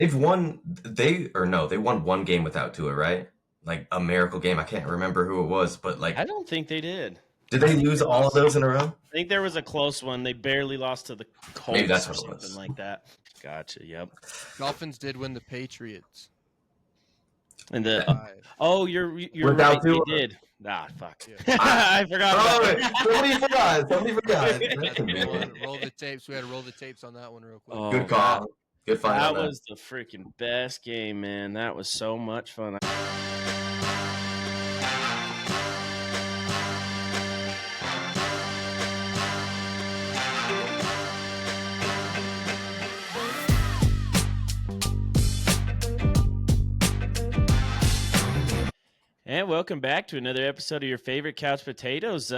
They've won. They won one game without Tua, right? Like a miracle game. I can't remember who it was, but I like, don't think they did. did I they think lose they all of lost. those in a row? I think there was a close one. They barely lost to the Maybe Colts that's or what it something was. like that. Gotcha. Yep. Dolphins did win the Patriots. And Week the 5. you're right. Without They Tua. did. Ah, fuck. Yeah. I forgot Oh, about wait, that. somebody forgot. Somebody forgot. Had That's to convenient. roll the tapes. We had to roll the tapes on that one real quick. Oh, Good call. Good find on that that. was the freaking best game, man. That was so much fun. And welcome back to another episode of your favorite Couch Potatoes.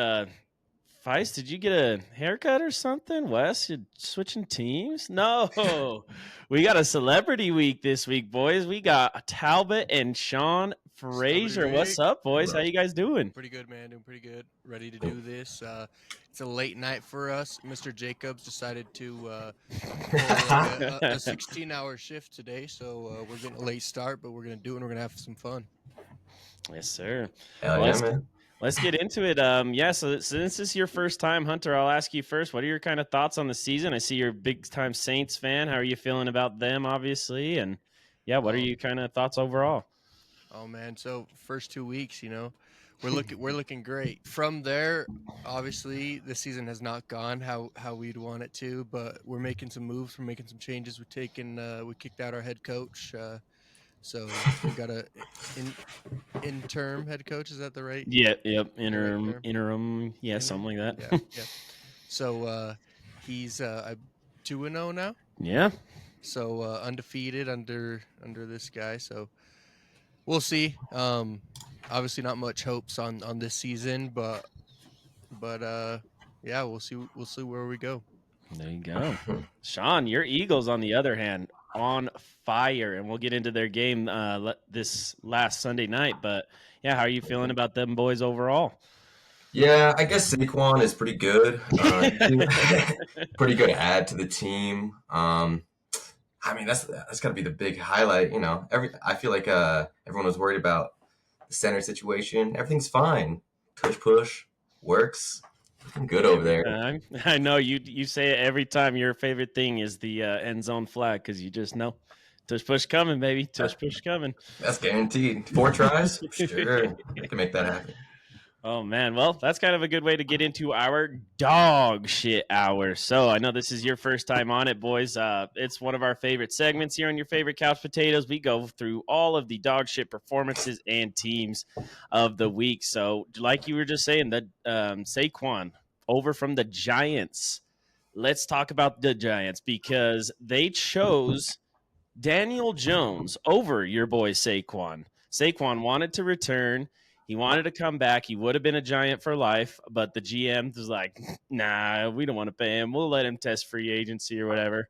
Feist, did you get a haircut or something? Wes, you switching teams? No. We got a celebrity week this week, boys. We got Talbot and Sean Fraser. Celebrity What's week. up, boys? How you guys doing? Pretty good, man. Doing pretty good. Ready to do this. It's a late night for us. Mr. Jacobs decided to pull like a 16-hour shift today, so we're getting a late start, but we're going to do it and we're going to have some fun. Yes, sir. Hell Well, yeah, man. let's get into it. So since this is your first time, Hunter, I'll ask you first. What are your kind of thoughts on the season? I see you're a big-time Saints fan. How are you feeling about them, obviously? And, yeah, what are your kind of thoughts overall? Oh, man. So first 2 weeks, we're looking great. From there, obviously, the season has not gone how we'd want it to, but we're making some moves. We're making some changes. We kicked out our head coach. So we got a interim head coach. Is that the right? Yep. term? Interim. Yeah, something like that. Yeah. So he's 2-0 now. Yeah. So undefeated under this guy. So we'll see. Obviously not much hopes on this season, but yeah, we'll see where we go. There you go. Sean, your Eagles, on the other hand, on fire, and we'll get into their game this last Sunday night. But, yeah, how are you feeling about them boys overall? Yeah, I guess Saquon is pretty good. Pretty good add to the team. I mean, that's got to be the big highlight. I feel like everyone was worried about the center situation. Everything's fine. Push works. Looking good over there. I know you say it every time. Your favorite thing is the end zone flag because you just know. Tush push coming, baby. Tush push coming. That's guaranteed. 4 tries? Sure. I can make that happen. Oh, man. Well, that's kind of a good way to get into our dog shit hour. So I know this is your first time on it, boys. It's one of our favorite segments here on your favorite Couch Potatoes. We go through all of the dog shit performances and teams of the week. So like you were just saying, that Saquon over from the Giants. Let's talk about the Giants because they chose Daniel Jones over your boy Saquon. Saquon wanted to return. He wanted to come back. He would have been a Giant for life, but the GM was like, nah, we don't want to pay him. We'll let him test free agency or whatever.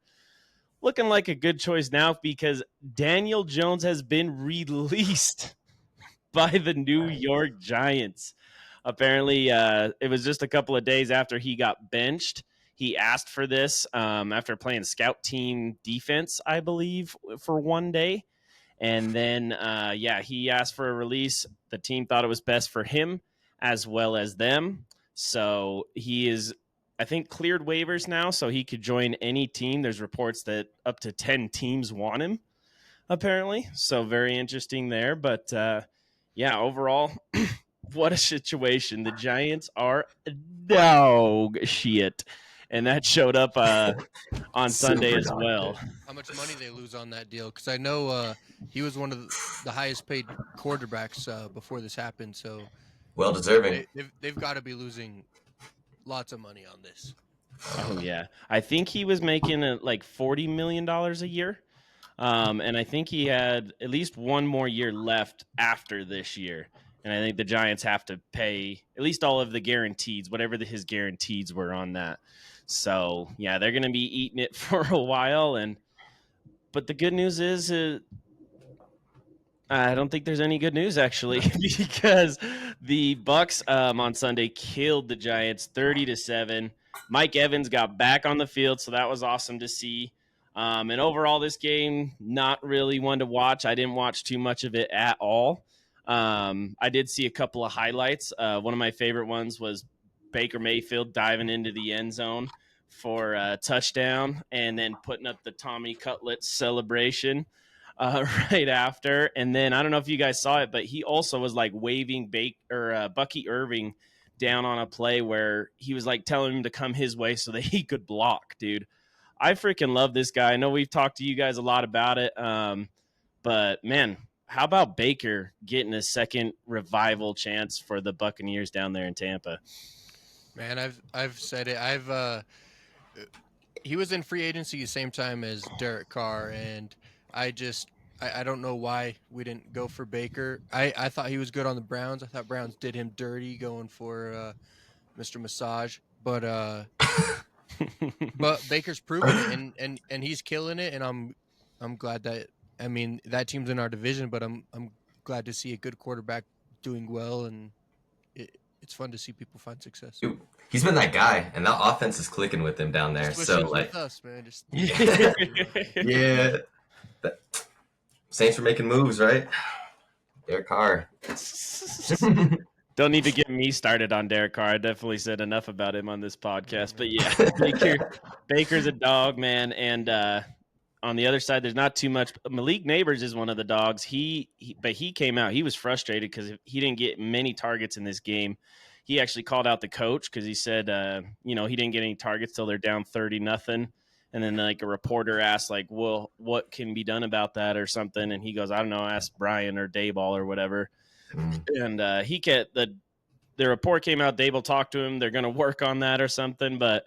Looking like a good choice now because Daniel Jones has been released by the New York Giants. Apparently, it was just a couple of days after he got benched. He asked for this after playing scout team defense, I believe, for one day. And then, he asked for a release. The team thought it was best for him as well as them. So he is, I think, cleared waivers now, so he could join any team. There's reports that up to 10 teams want him, apparently. So very interesting there. But, overall, what a situation. The Giants are dog shit. And that showed up on Sunday as well. How much money they lose on that deal? Because I know he was one of the highest paid quarterbacks before this happened. So well deserving. They've got to be losing lots of money on this. Oh yeah, I think he was making like $40 million a year, and I think he had at least one more year left after this year. And I think the Giants have to pay at least all of the guarantees, whatever his guarantees were on that. So, yeah, they're going to be eating it for a while. But the good news is I don't think there's any good news, actually, because the Bucs on Sunday killed the Giants 30-7. Mike Evans got back on the field, so that was awesome to see. And overall, this game, not really one to watch. I didn't watch too much of it at all. I did see a couple of highlights. One of my favorite ones was Baker Mayfield diving into the end zone for a touchdown and then putting up the Tommy Cutlet celebration right after. And then I don't know if you guys saw it, but he also was like waving Bucky Irving down on a play where he was like telling him to come his way so that he could block, dude. I freaking love this guy. I know we've talked to you guys a lot about it. But man, how about Baker getting a second revival chance for the Buccaneers down there in Tampa? Man, I've said it. He was in free agency the same time as Derek Carr, and I don't know why we didn't go for Baker. I thought he was good on the Browns. I thought Browns did him dirty going for Mr. Massage, but Baker's proven it, and he's killing it, and I'm glad that, I mean, that team's in our division, but I'm glad to see a good quarterback doing well, and it's fun to see people find success. Dude, he's been that guy, and that offense is clicking with him down there. Just wish So he was like, with us, man. Just yeah, Saints are making moves, right? Derek Carr. Don't need to get me started on Derek Carr. I definitely said enough about him on this podcast. But yeah, Baker's a dog, man. And on the other side, there's not too much. Malik Neighbors is one of the dogs. But he came out. He was frustrated because he didn't get many targets in this game. He actually called out the coach because he said, he didn't get any targets till they're down 30-0. And then like a reporter asked, like, well, what can be done about that or something? And he goes, I don't know, ask Brian or Dayball or whatever. And the report came out. Dayball talked to him. They're going to work on that or something, but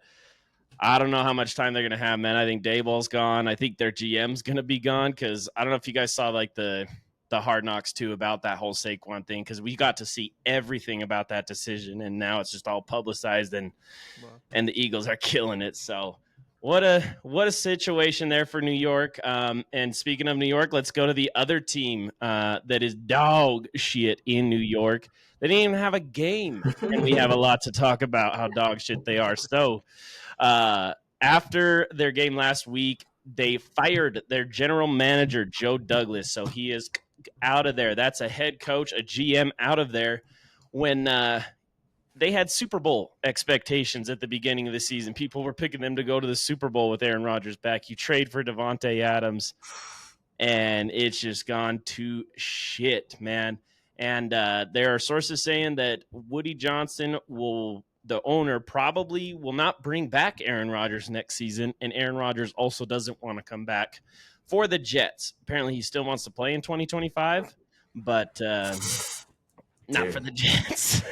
I don't know how much time they're going to have, man. I think Dayball's gone. I think their GM's going to be gone because I don't know if you guys saw like the Hard Knocks too about that whole Saquon thing, because we got to see everything about that decision, and now it's just all publicized, and the Eagles are killing it. So what a situation there for New York. And speaking of New York, let's go to the other team that is dog shit in New York. They didn't even have a game, and we have a lot to talk about how dog shit they are. So after their game last week, they fired their general manager, Joe Douglas. So he is out of there. That's a head coach, a GM out of there when they had Super Bowl expectations at the beginning of the season. People were picking them to go to the Super Bowl with Aaron Rodgers back. You trade for Davante Adams, and it's just gone to shit, man. And there are sources saying that Woody Johnson the owner probably will not bring back Aaron Rodgers next season, and Aaron Rodgers also doesn't want to come back for the Jets. Apparently, he still wants to play in 2025, but not for the Jets.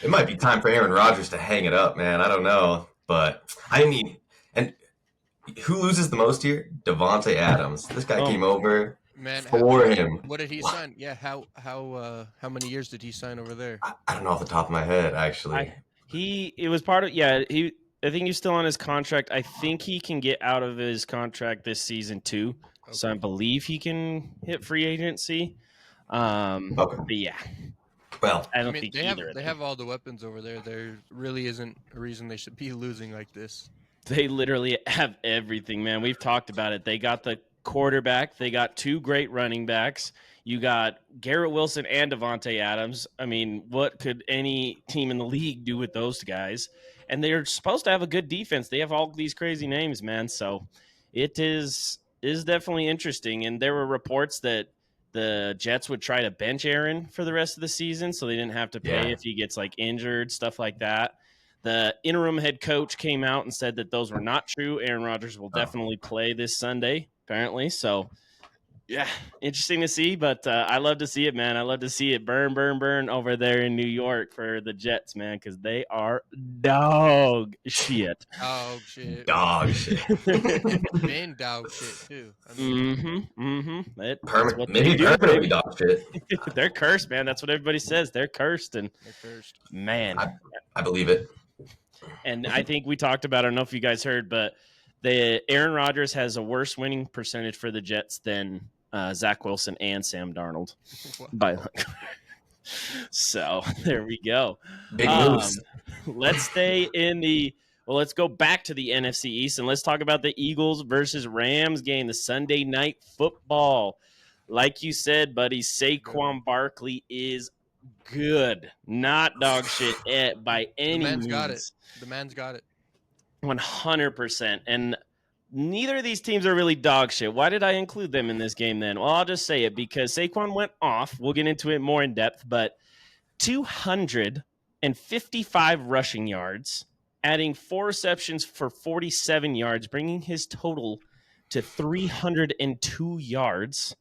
It might be time for Aaron Rodgers to hang it up, man. I don't know, but I mean, and who loses the most here? Davante Adams. This guy came over for him. What did he sign? Yeah, how many years did he sign over there? I don't know off the top of my head, actually. It was part of, I think he's still on his contract. I think he can get out of his contract this season too. Okay. So I believe he can hit free agency. Okay. But yeah. Well, I don't think they have all the weapons over there. There really isn't a reason they should be losing like this. They literally have everything, man. We've talked about it. They got the quarterback. They got two great running backs. You got Garrett Wilson and Davante Adams. I mean, what could any team in the league do with those guys? And they're supposed to have a good defense. They have all these crazy names, man. So it is definitely interesting. And there were reports that the Jets would try to bench Aaron for the rest of the season so they didn't have to pay if he gets like injured, stuff like that. The interim head coach came out and said that those were not true. Aaron Rodgers will definitely play this Sunday, apparently. So, yeah, interesting to see, but I love to see it, man. I love to see it burn, burn, burn over there in New York for the Jets, man, because they are dog shit. Dog shit. Dog shit. Been dog shit, too. I mean, Permanently dog shit. They're cursed, man. That's what everybody says. They're cursed. And they're cursed. Man. I believe it. And I think we talked about, I don't know if you guys heard, but Aaron Rodgers has a worse winning percentage for the Jets than Zach Wilson and Sam Darnold. So there we go. Big moves. Let's stay in the Well, let's go back to the NFC East and let's talk about the Eagles versus Rams game, the Sunday night football. Like you said, buddy, Saquon Barkley is good, not dog shit by The any man's got it. means. The man's got it. 100%. And neither of these teams are really dog shit. Why did I include them in this game then? Well, I'll just say it because Saquon went off. We'll get into it more in depth, but 255 rushing yards, adding 4 receptions for 47 yards, bringing his total to 302 yards.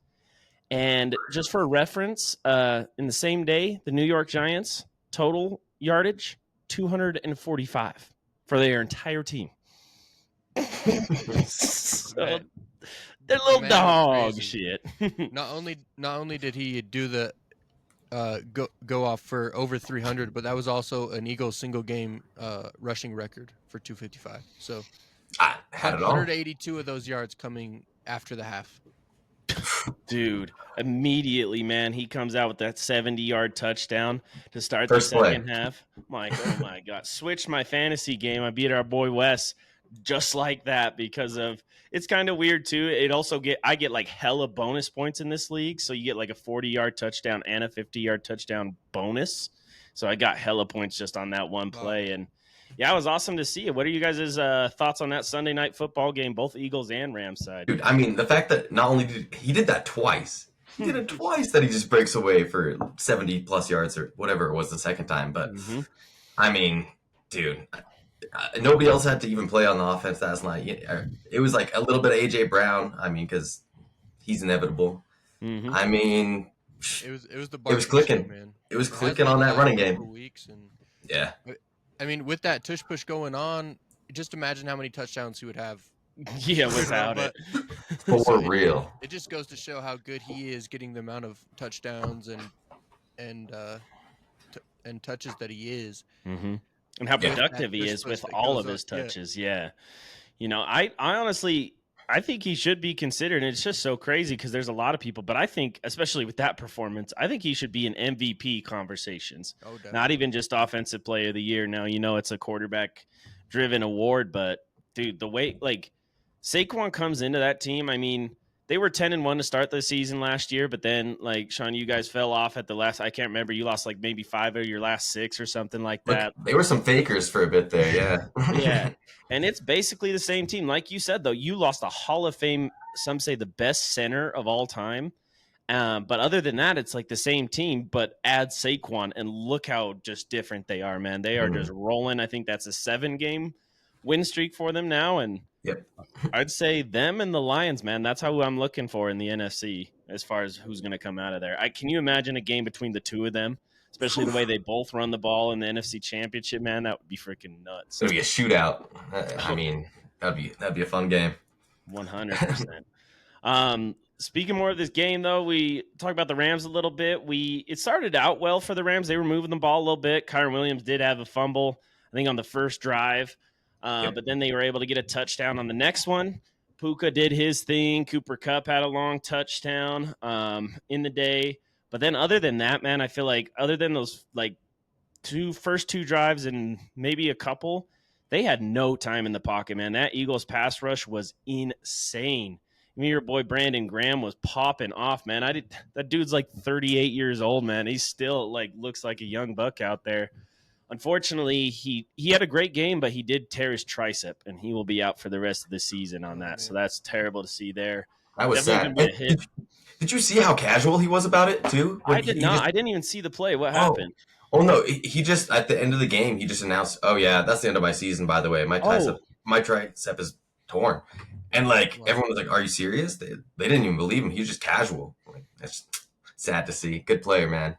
And just for reference, in the same day, the New York Giants total yardage 245 for their entire team. So they're little dog shit. Not only did he do the go off for over 300, but that was also an Eagles single game rushing record for 255. So I had it all. 182 of those yards coming after the half. Dude, immediately, man, he comes out with that 70-yard touchdown to start First the second play. half. I'm like, oh my God. Switched my fantasy game. I beat our boy Wes just like that because of it's kind of weird too. It also I get like hella bonus points in this league. So you get like a 40-yard touchdown and a 50-yard touchdown bonus. So I got hella points just on that one play. And yeah, it was awesome to see it. What are you guys' thoughts on that Sunday night football game, both Eagles and Rams side? Dude, I mean, the fact that not only did he did that twice. He did it twice that he just breaks away for 70 plus yards or whatever it was the second time. But I mean, dude, nobody else had to even play on the offense last night. It was like a little bit of AJ Brown. I mean, because he's inevitable. I mean, it was the it was clicking, show, man. It was clicking on that running game. For weeks and yeah. I mean, with that tush push going on, just imagine how many touchdowns he would have. Yeah, without it. For So real. It just goes to show how good he is getting the amount of touchdowns and touches that he is. And how productive he is with all of his touches. Yeah. You know, I honestly, I think he should be considered. And it's just so crazy because there's a lot of people, but I think, especially with that performance, I think he should be in MVP conversations. Oh, definitely. Not even just offensive player of the year. Now, you know, it's a quarterback driven award, but dude, the way like Saquon comes into that team, I mean, they were 10-1 to start the season last year, but then like Sean, you guys fell off at the last. I can't remember. You lost like maybe 5 of your last 6 or something like that. They were some fakers for a bit there, yeah. Yeah, and it's basically the same team, like you said. Though you lost a Hall of Fame, some say the best center of all time. But other than that, it's like the same team, but add Saquon, and look how just different they are, man. They are just rolling. I think that's a 7-game win streak for them now, and I'd say them and the Lions, man. That's how I'm looking for in the NFC as far as who's going to come out of there. Can you imagine a game between the two of them, especially the way they both run the ball in the NFC Championship, man? That would be freaking nuts. It would be a shootout. I mean, that'd be a fun game. 100%. Speaking more of this game, though, we talked about the Rams a little bit. It started out well for the Rams. They were moving the ball a little bit. Kyron Williams did have a fumble, I think, on the first drive. But then they were able to get a touchdown on the next one. Puka did his thing. Cooper Kupp had a long touchdown in the day. But then other than that, man, I feel like other than those like first two drives and maybe a couple, they had no time in the pocket, man. That Eagles pass rush was insane. I mean, your boy Brandon Graham was popping off, man. That dude's like 38 years old, man. He still like looks like a young buck out there. Unfortunately, he had a great game, but he did tear his tricep, and he will be out for the rest of the season on that. So that's terrible to see there. That was sad. Did you see how casual he was about it, too? I did not. I didn't even see the play. What happened? Oh, no. He just, at the end of the game, he just announced, oh, yeah, that's the end of my season, by the way. My tricep is torn. And, like, everyone was like, are you serious? They didn't even believe him. He was just casual. Like, that's sad to see. Good player, man.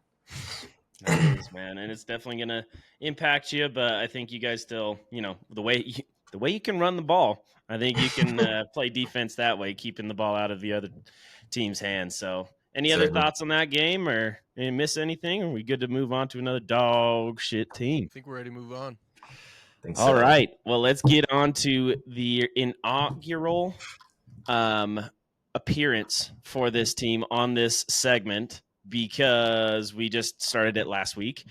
It is, man, and it's definitely going to impact you, but I think you guys still, you know, the way you can run the ball, I think you can play defense that way, keeping the ball out of the other team's hands. So any other thoughts on that game, or did you miss anything? Are we good to move on to another dog shit team? I think we're ready to move on. All right, well, let's get on to the inaugural appearance for this team on this segment, because we just started it last week.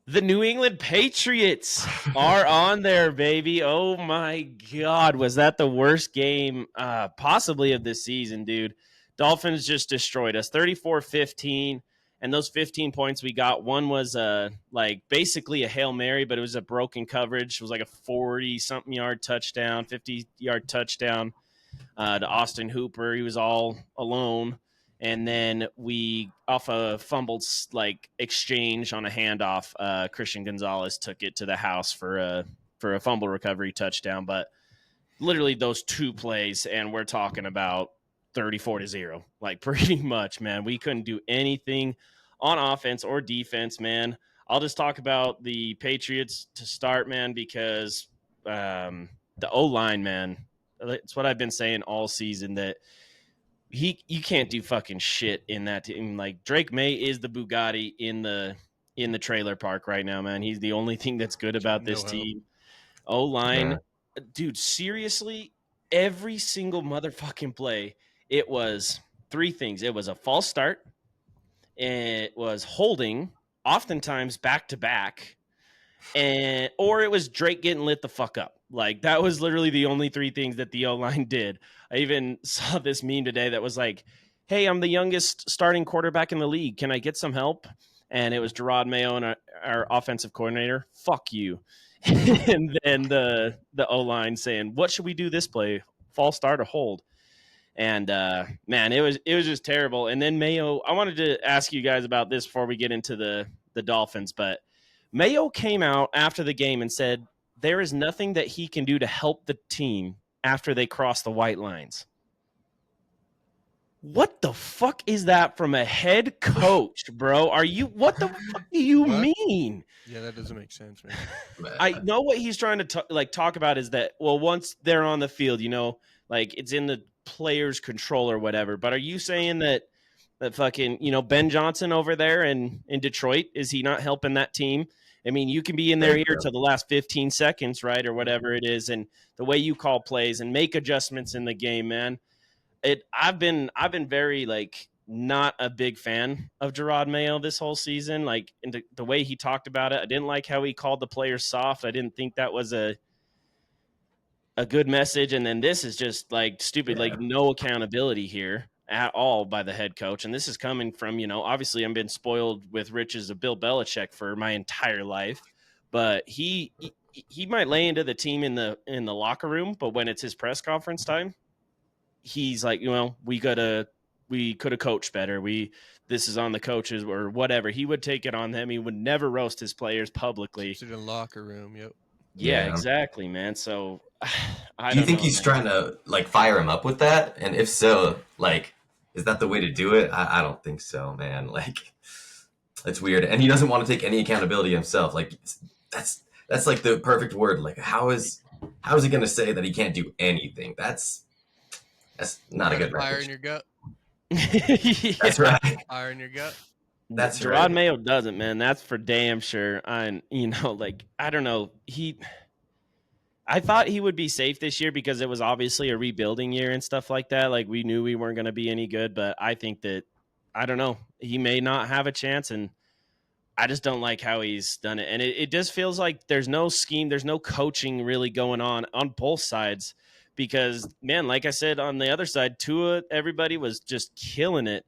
The New England Patriots are on there, baby. Oh my God. Was that the worst game possibly of this season, dude? Dolphins just destroyed us 34-15. And those 15 points we got, one was like basically a Hail Mary, but it was a broken coverage. It was like a 40-something yard touchdown, 50-yard touchdown to Austin Hooper. He was all alone. And then we, off a fumbled like exchange on a handoff, Christian Gonzalez took it to the house for a fumble recovery touchdown. But literally those two plays, and we're talking about 34-0. Like pretty much, man. We couldn't do anything on offense or defense, man. I'll just talk about the Patriots to start, man, because the O-line, man, it's what I've been saying all season, that you can't do fucking shit in that team. Like Drake May is the Bugatti in the trailer park right now, man. He's the only thing that's good about this team. O-line, dude, seriously, every single motherfucking play, it was three things. It was a false start, it was holding, oftentimes back to back, or it was Drake getting lit the fuck up. Like that was literally the only three things that the O-line did. I even saw this meme today that was like, "Hey, I'm the youngest starting quarterback in the league. Can I get some help?" And it was Gerard Mayo and our offensive coordinator. Fuck you. And then the O-line saying, "What should we do this play? False start or hold?" And man, it was just terrible. And then Mayo, I wanted to ask you guys about this before we get into the Dolphins, but Mayo came out after the game and said there is nothing that he can do to help the team after they cross the white lines. What the fuck is that from a head coach, bro? What the fuck do you mean? Yeah, that doesn't make sense, man. I know what he's trying to talk about is that, well, once they're on the field, like it's in the player's control or whatever. But are you saying that fucking, Ben Johnson over there in Detroit, is he not helping that team? I mean, you can be in their ear till the last 15 seconds, right? Or whatever it is. And the way you call plays and make adjustments in the game, man. I've been very like not a big fan of Gerard Mayo this whole season. Like in the way he talked about it, I didn't like how he called the players soft. I didn't think that was a good message. And then this is just like stupid, like no accountability here at all by the head coach. And this is coming from, obviously I've been spoiled with riches of Bill Belichick for my entire life, but he might lay into the team in the locker room, but when it's his press conference time, he's like, we could have coached better. This is on the coaches or whatever. He would take it on them. He would never roast his players publicly. It's in the locker room. Yep. Yeah, exactly, man. So do you think he's trying to like fire him up with that? And if so, like, is that the way to do it? I don't think so, man. Like, it's weird. And he doesn't want to take any accountability himself. Like, that's like the perfect word. Like, how is he going to say that he can't do anything? That's not a good fire message. in your gut. Yeah. That's right. Fire in your gut. That's Gerard right. Mayo doesn't, man. That's for damn sure. I don't know. I thought he would be safe this year because it was obviously a rebuilding year and stuff like that. Like we knew we weren't going to be any good, but I think that, I don't know, he may not have a chance, and I just don't like how he's done it. And it just feels like there's no scheme, there's no coaching really going on both sides because, man, like I said, on the other side, Tua, everybody was just killing it.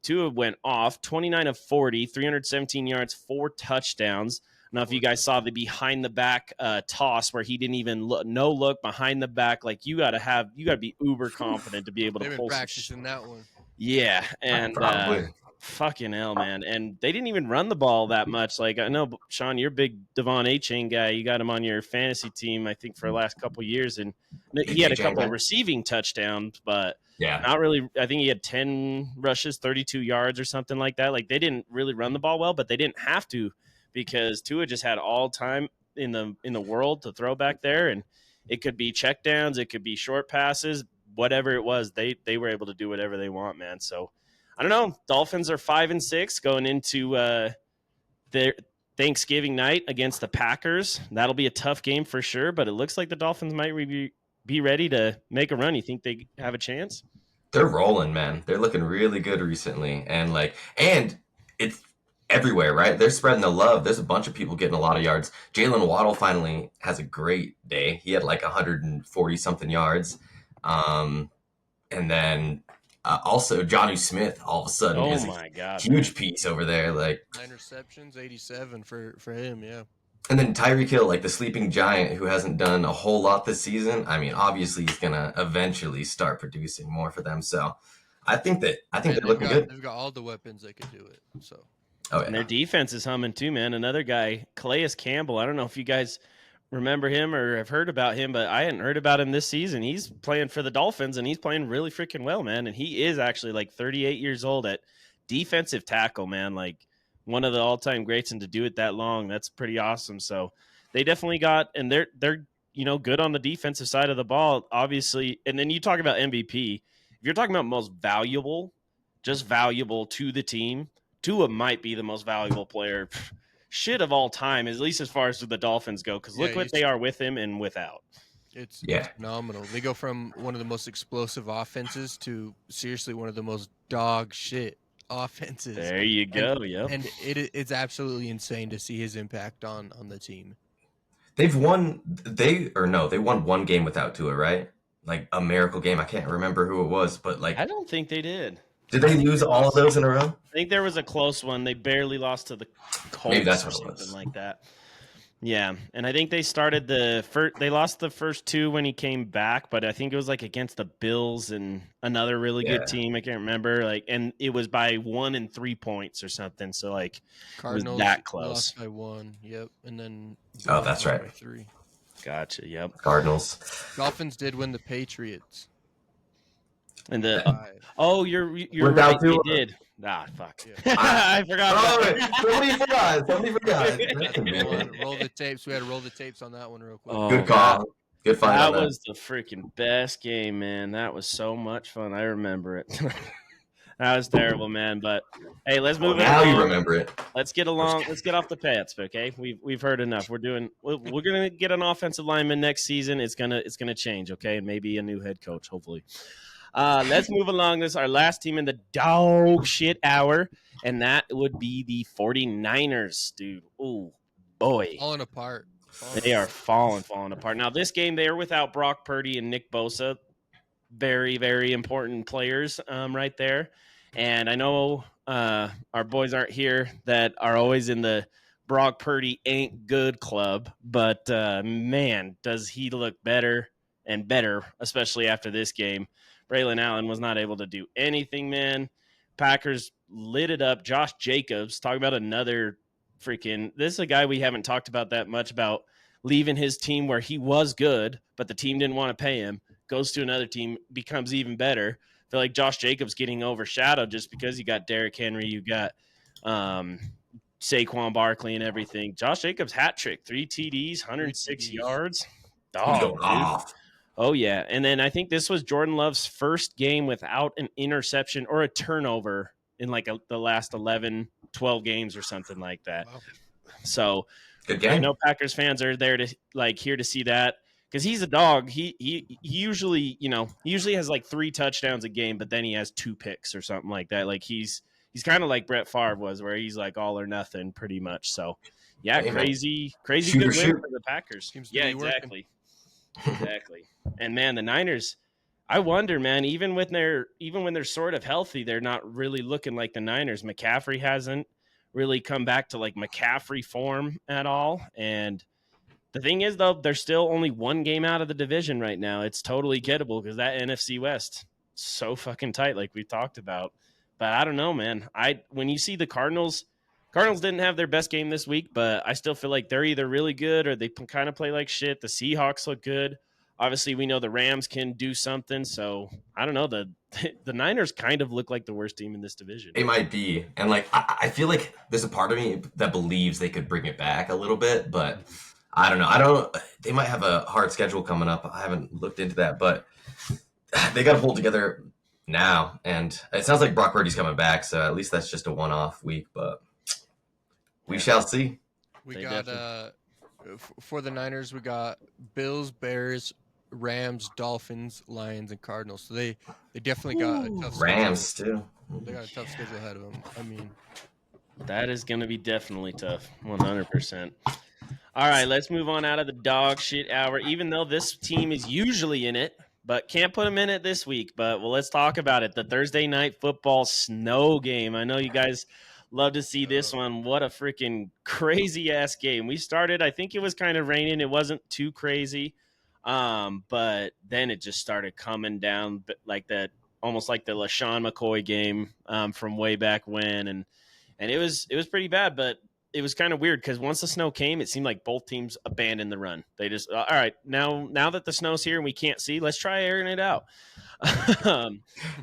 Tua went off 29 of 40, 317 yards, 4 touchdowns. I don't know if you guys saw the behind the back toss where he didn't even look behind the back. Like you got to be uber confident to be able to pull practicing that one. Yeah, and fucking hell, man. And they didn't even run the ball that much. Like I know, Sean, you're a big Devon A-Chain guy. You got him on your fantasy team, I think, for the last couple of years, and he had a couple of receiving touchdowns, but not really. I think he had 10 rushes, 32 yards, or something like that. Like they didn't really run the ball well, but they didn't have to because Tua just had all time in the world to throw back there, and it could be checkdowns, it could be short passes, whatever it was. They were able to do whatever they want, man. So I don't know. Dolphins are 5-6 going into their Thanksgiving night against the Packers. That'll be a tough game for sure, but it looks like the Dolphins might be ready to make a run. You think they have a chance? They're rolling, man. They're looking really good recently, and everywhere, right? They're spreading the love. There's a bunch of people getting a lot of yards. Jalen Waddle finally has a great day. He had like 140 something yards. Um, and then also Johnny Smith all of a sudden Oh is a my God, man. huge piece over there. Like, 9 receptions, 87 for him. Yeah. and then Tyreek Hill, like the sleeping giant who hasn't done a whole lot this season. I mean, obviously he's gonna eventually start producing more for them. So I think And they're looking good. they've got all the weapons that could do it. So Oh And their yeah. defense is humming too, man. Another guy, Calais Campbell. I don't know if you guys remember him or have heard about him, but I hadn't heard about him this season. He's playing for the Dolphins and he's playing really freaking well, man. And he is actually like 38 years old at defensive tackle, man. Like one of the all-time greats, and to do it that long, that's pretty awesome. So they definitely got, and they're good on the defensive side of the ball, obviously. And then you talk about MVP. If you're talking about most valuable, just valuable to the team, Tua might be the most valuable player shit of all time, at least as far as the Dolphins go, because yeah, look what they are with him and without. it's Yeah. phenomenal. They go from one of the most explosive offenses to seriously one of the most dog shit offenses. There you go. Yep. And it's absolutely insane to see his impact on the team. They won one game without Tua, right? Like a miracle game. I can't remember who it was, but like, I don't think they did. did they lose all of those in a row? I think there was a close one. They barely lost to the Maybe Colts that's or what it something was. like that. Yeah, and I think they started they lost the first two when he came back, but I think it was like against the Bills and another really good Yeah. team. I can't remember. Like, and it was by 1 and 3 points or something. So like, Cardinals that close. lost by 1. Yep, and then Oh, that's right. by 3. Gotcha. Yep. Cardinals. Dolphins did win the Patriots. And the 5. you're Without right. They Tua? did. Ah, fuck. Yeah. I forgot. Oh, about wait, that. somebody forgot. That's Roll convenient. the tapes. We had to roll the tapes on that one real quick. Oh, Good call. Good find That on that. was the freaking best game, man. That was so much fun. I remember it. That was terrible, man. But hey, let's move it Now along. you remember it. Let's get along. Let's get off the pants, okay? We've heard enough. We're gonna get an offensive lineman next season. It's gonna change, okay? And maybe a new head coach, hopefully. Let's move along. This is our last team in the dog shit hour, and that would be the 49ers, dude. Oh boy. Falling apart. They are falling apart. Now, this game, they are without Brock Purdy and Nick Bosa. Very, very important players right there. And I know our boys aren't here that are always in the Brock Purdy ain't good club. But, man, does he look better and better, especially after this game. Braylon Allen was not able to do anything, man. Packers lit it up. Josh Jacobs, talk about another this is a guy we haven't talked about that much, about leaving his team where he was good, but the team didn't want to pay him, goes to another team, becomes even better. I feel like Josh Jacobs getting overshadowed just because you got Derrick Henry, you got Saquon Barkley and everything. Josh Jacobs hat trick, 3 TDs, 106 yards. He's Dog, going dude. off. Oh, yeah. And then I think this was Jordan Love's first game without an interception or a turnover in like the last 11, 12 games or something like that. Wow. So Good I game. know Packers fans are there to here to see that, because he's a dog. He usually, he usually has like 3 touchdowns a game, but then he has 2 picks or something like that. Like he's kind of like Brett Favre was, where he's like all or nothing pretty much. So yeah, Hey, man. crazy Shoot good or win shoot. for the Packers. Seems to Yeah, be working. exactly. Exactly. And man, the Niners, I wonder, man, even when they're sort of healthy, they're not really looking like the Niners. McCaffrey hasn't really come back to like McCaffrey form at all. And the thing is, though, they're still only 1 game out of the division right now. It's totally gettable because that NFC West is so fucking tight, like we talked about. But I don't know, man. When you see the Cardinals didn't have their best game this week, but I still feel like they're either really good or they kind of play like shit. The Seahawks look good. Obviously, we know the Rams can do something. So I don't know. The Niners kind of look like the worst team in this division. It might be. And like I feel like there's a part of me that believes they could bring it back a little bit, but I don't know. They might have a hard schedule coming up. I haven't looked into that, but they got to pull it together now. And it sounds like Brock Purdy's coming back, so at least that's just a one-off week, but we shall see. We They got for the Niners, we got Bills, Bears, Rams, Dolphins, Lions, and Cardinals. So they definitely got a tough schedule. Rams too. They got a tough schedule ahead of them. I mean, That is going to be definitely tough. 100%. All right, let's move on out of the dog shit hour. Even though this team is usually in it, but can't put them in it this week. But well, let's talk about it. The Thursday night football snow game. I know you guys love to see this one. What a freaking crazy ass game. We started, I think it was kind of raining. It wasn't too crazy. But then it just started coming down like that, almost like the LaShawn McCoy game from way back when. And it was pretty bad, but it was kind of weird because once the snow came, it seemed like both teams abandoned the run. They just all right, now that the snow's here and we can't see, let's try airing it out.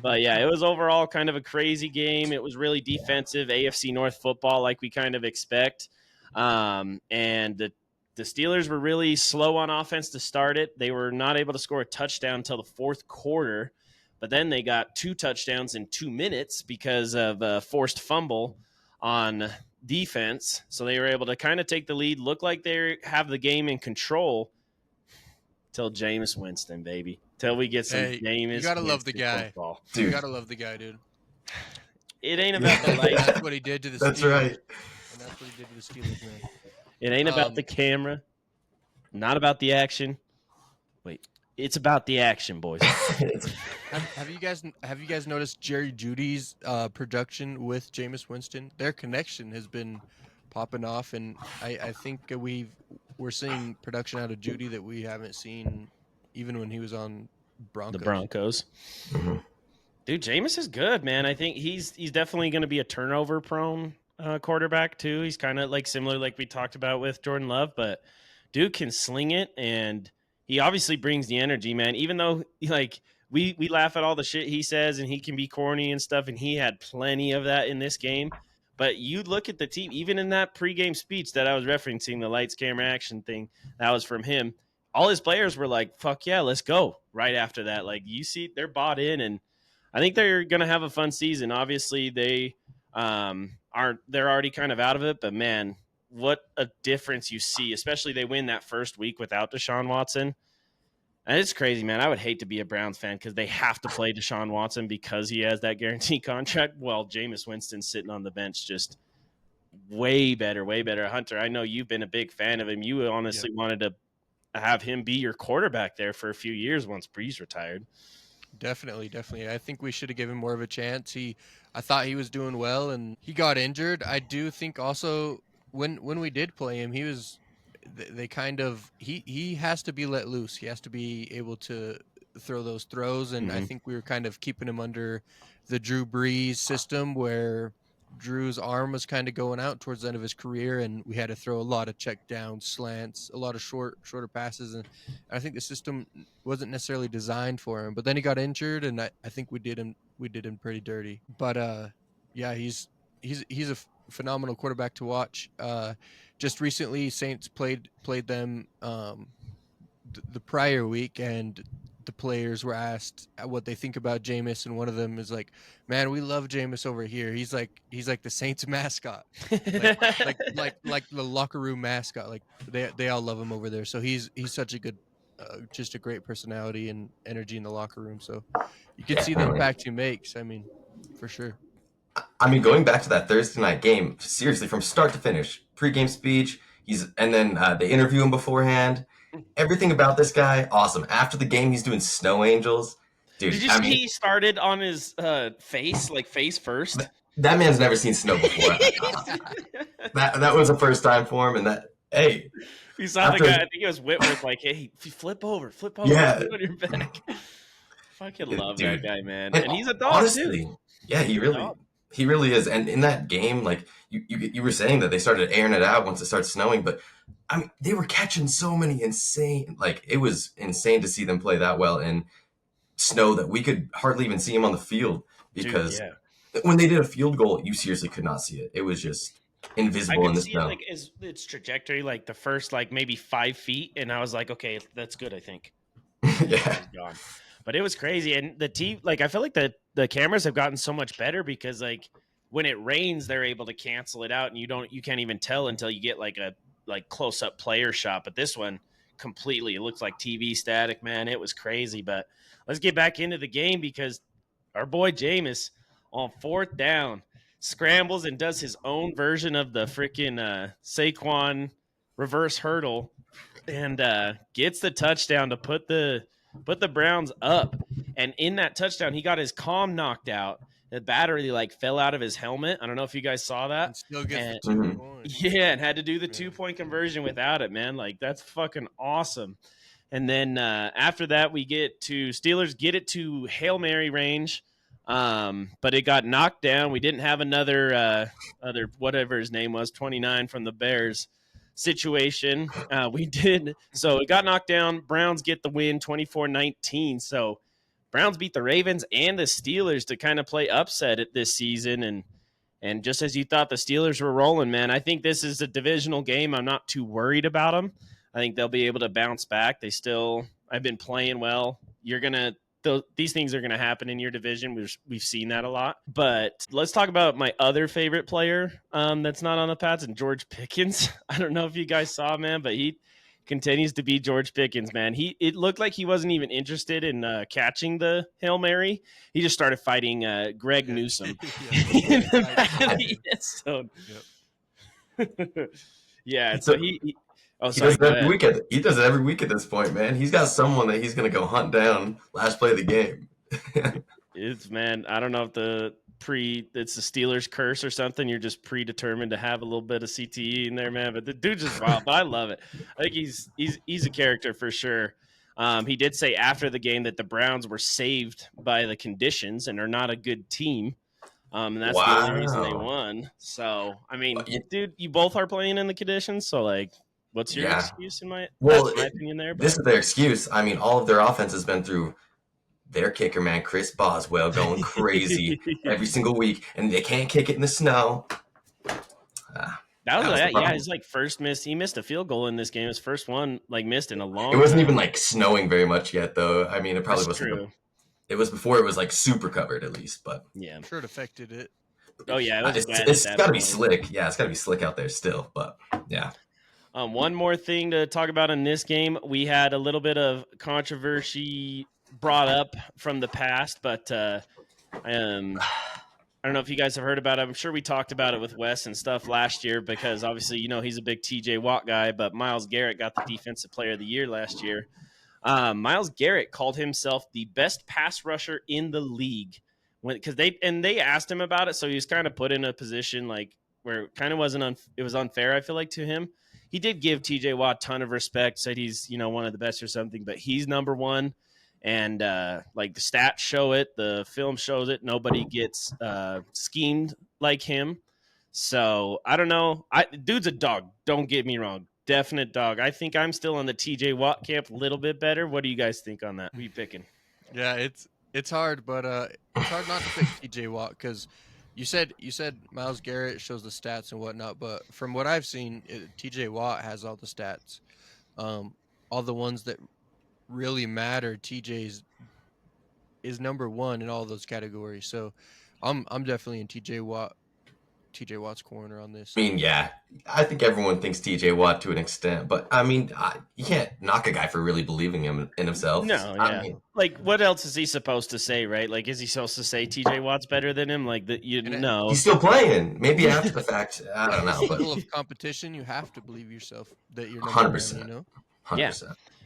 But yeah, it was overall kind of a crazy game. It was really defensive AFC North football, like we kind of expect. And the Steelers were really slow on offense to start it. They were not able to score a touchdown until the fourth quarter, but then they got 2 touchdowns in 2 minutes because of a forced fumble on defense. So they were able to kind of take the lead, look like they have the game in control till Jameis Winston, baby. Till we get some Jameis. You gotta love the Winston guy. football. You gotta love the guy, dude. It ain't about the lights. That's what he did to the Steelers. That's right. And that's what he did to the Steelers, man. It ain't about the camera. Not about the action. Wait, it's about the action, boys. Have you guys noticed Jerry Judy's production with Jameis Winston? Their connection has been popping off, and I think we're seeing production out of Judy that we haven't seen even when he was on Broncos. The Broncos. Dude, Jameis is good, man. I think he's definitely going to be a turnover prone quarterback too. He's kind of like similar like we talked about with Jordan Love, but dude can sling it, and he obviously brings the energy, man. Even though like we laugh at all the shit he says and he can be corny and stuff, and he had plenty of that in this game. But you look at the team, even in that pregame speech that I was referencing, the lights, camera, action thing, that was from him. All his players were like, fuck yeah, let's go right after that. Like, you see, they're bought in, and I think they're going to have a fun season. Obviously, they're already kind of out of it, but man, what a difference you see, especially they win that first week without Deshaun Watson. And it's crazy, man. I would hate to be a Browns fan because they have to play Deshaun Watson because he has that guaranteed contract. Well, Jameis Winston's sitting on the bench just way better, way better. Hunter, I know you've been a big fan of him. You honestly wanted to have him be your quarterback there for a few years once Breeze retired. Definitely. I think we should have given more of a chance. I thought he was doing well, and he got injured. I do think also when we did play him, he was they kind of he has to be let loose. He has to be able to throw those throws, and I think we were kind of keeping him under the Drew Brees system where Drew's arm was kind of going out towards the end of his career, and we had to throw a lot of check down slants, a lot of shorter passes, and I think the system wasn't necessarily designed for him. But then he got injured, and I think we did him pretty dirty. But yeah, he's a phenomenal quarterback to watch. Just recently, Saints played them the prior week, and the players were asked what they think about Jameis, and one of them is like, "Man, we love Jameis over here. He's like the Saints mascot, like the locker room mascot. Like they all love him over there. So he's such a good, just a great personality and energy in the locker room. So you can see the impact he makes. I mean, for sure." I mean, going back to that Thursday night game, seriously, from start to finish, pregame speech, and then they interview him beforehand. Everything about this guy, awesome. After the game, he's doing snow angels. Dude, did you see he started on his face, like face first? That man's never seen snow before. that was the first time for him, and hey. We saw the guy, I think it was Whitworth, like, hey, flip over, yeah. Flip on your back. Fucking love that guy, man. And he's a dog, honestly, too. Yeah, he really is. And in that game, like you were saying that they started airing it out once it started snowing, but I mean, they were catching so many insane, like it was insane to see them play that well in snow that we could hardly even see him on the field because when they did a field goal, you seriously could not see it. It was just invisible in the snow. Like its trajectory, like the first like maybe 5 feet, and I was like, okay, that's good, I think. Yeah. Gone. But it was crazy, and the team, like I feel like the cameras have gotten so much better because like when it rains, they're able to cancel it out, and you can't even tell until you get like a close up player shot. But this one completely, it looks like TV static, man. It was crazy. But let's get back into the game because our boy Jameis on 4th down scrambles and does his own version of the freaking Saquon reverse hurdle and gets the touchdown to put the Browns up. And in that touchdown, he got his comm knocked out. The battery like fell out of his helmet. I don't know if you guys saw that. And still gets And the 2 points. yeah, and had to do the 2-point conversion without it, man. Like that's fucking awesome. And then after that, we get to Steelers get it to Hail Mary range, but it got knocked down. We didn't have another other whatever his name was, 29 from the Bears situation. We did. So it got knocked down. Browns get the win 24-19. So Browns beat the Ravens and the Steelers to kind of play upset at this season. And just as you thought the Steelers were rolling, man, I think this is a divisional game. I'm not too worried about them. I think they'll be able to bounce back. I've been playing well. These things are going to happen in your division. We've seen that a lot. But let's talk about my other favorite player that's not on the Pats, and George Pickens. I don't know if you guys saw, man, but he continues to be George Pickens, man. It looked like he wasn't even interested in catching the Hail Mary. He just started fighting Greg Newsom in the back of the end zone. Yeah, so he Oh, He sorry. does it every week. He does it every week at this point, man. He's got someone that he's going to go hunt down last play of the game. Man, I don't know if it's the Steelers curse or something. You're just predetermined to have a little bit of CTE in there, man. But the dude's just wild. But I love it. I think he's a character for sure. He did say after the game that the Browns were saved by the conditions and are not a good team. And that's the only reason they won. So, I mean, dude, you both are playing in the conditions. So, like, what's your excuse in my opinion there? But this is their excuse. I mean, all of their offense has been through their kicker, man, Chris Boswell, going crazy every single week, and they can't kick it in the snow. His like first miss. He missed a field goal in this game. His first one, like missed in a long. It wasn't even like snowing very much yet, though. I mean, it probably wasn't. True. It was before it was like super covered, at least. But yeah, I'm sure it affected it. Oh yeah, it's got to be slick. Yeah, it's got to be slick out there still. But yeah. One more thing to talk about in this game, we had a little bit of controversy brought up from the past, but I don't know if you guys have heard about it. I'm sure we talked about it with Wes and stuff last year because obviously, he's a big TJ Watt guy, but Myles Garrett got the Defensive Player of the Year last year. Myles Garrett called himself the best pass rusher in the league because they asked him about it, so he was kind of put in a position like where it kind of it was unfair, I feel like, to him. He did give TJ Watt a ton of respect, said he's, one of the best or something, but he's number one. And like the stats show it, the film shows it. Nobody gets schemed like him. So I don't know. Dude's a dog. Don't get me wrong. Definite dog. I think I'm still on the TJ Watt camp a little bit better. What do you guys think on that? Who are you picking? Yeah, it's hard, but it's hard not to pick TJ Watt because you said Myles Garrett shows the stats and whatnot, but from what I've seen, TJ Watt has all the stats, all the ones that really matter. TJ is number one in all those categories, so I'm definitely in TJ Watt's corner on this. I mean, yeah, I think everyone thinks TJ Watt to an extent, but I mean, you can't knock a guy for really believing in himself. No, yeah. I mean, like, what else is he supposed to say, right? Like, is he supposed to say TJ Watt's better than him? Like, no. He's still playing. Maybe after the fact, I don't know. But level of competition, you have to believe yourself that you're 100%. 100%. Yeah.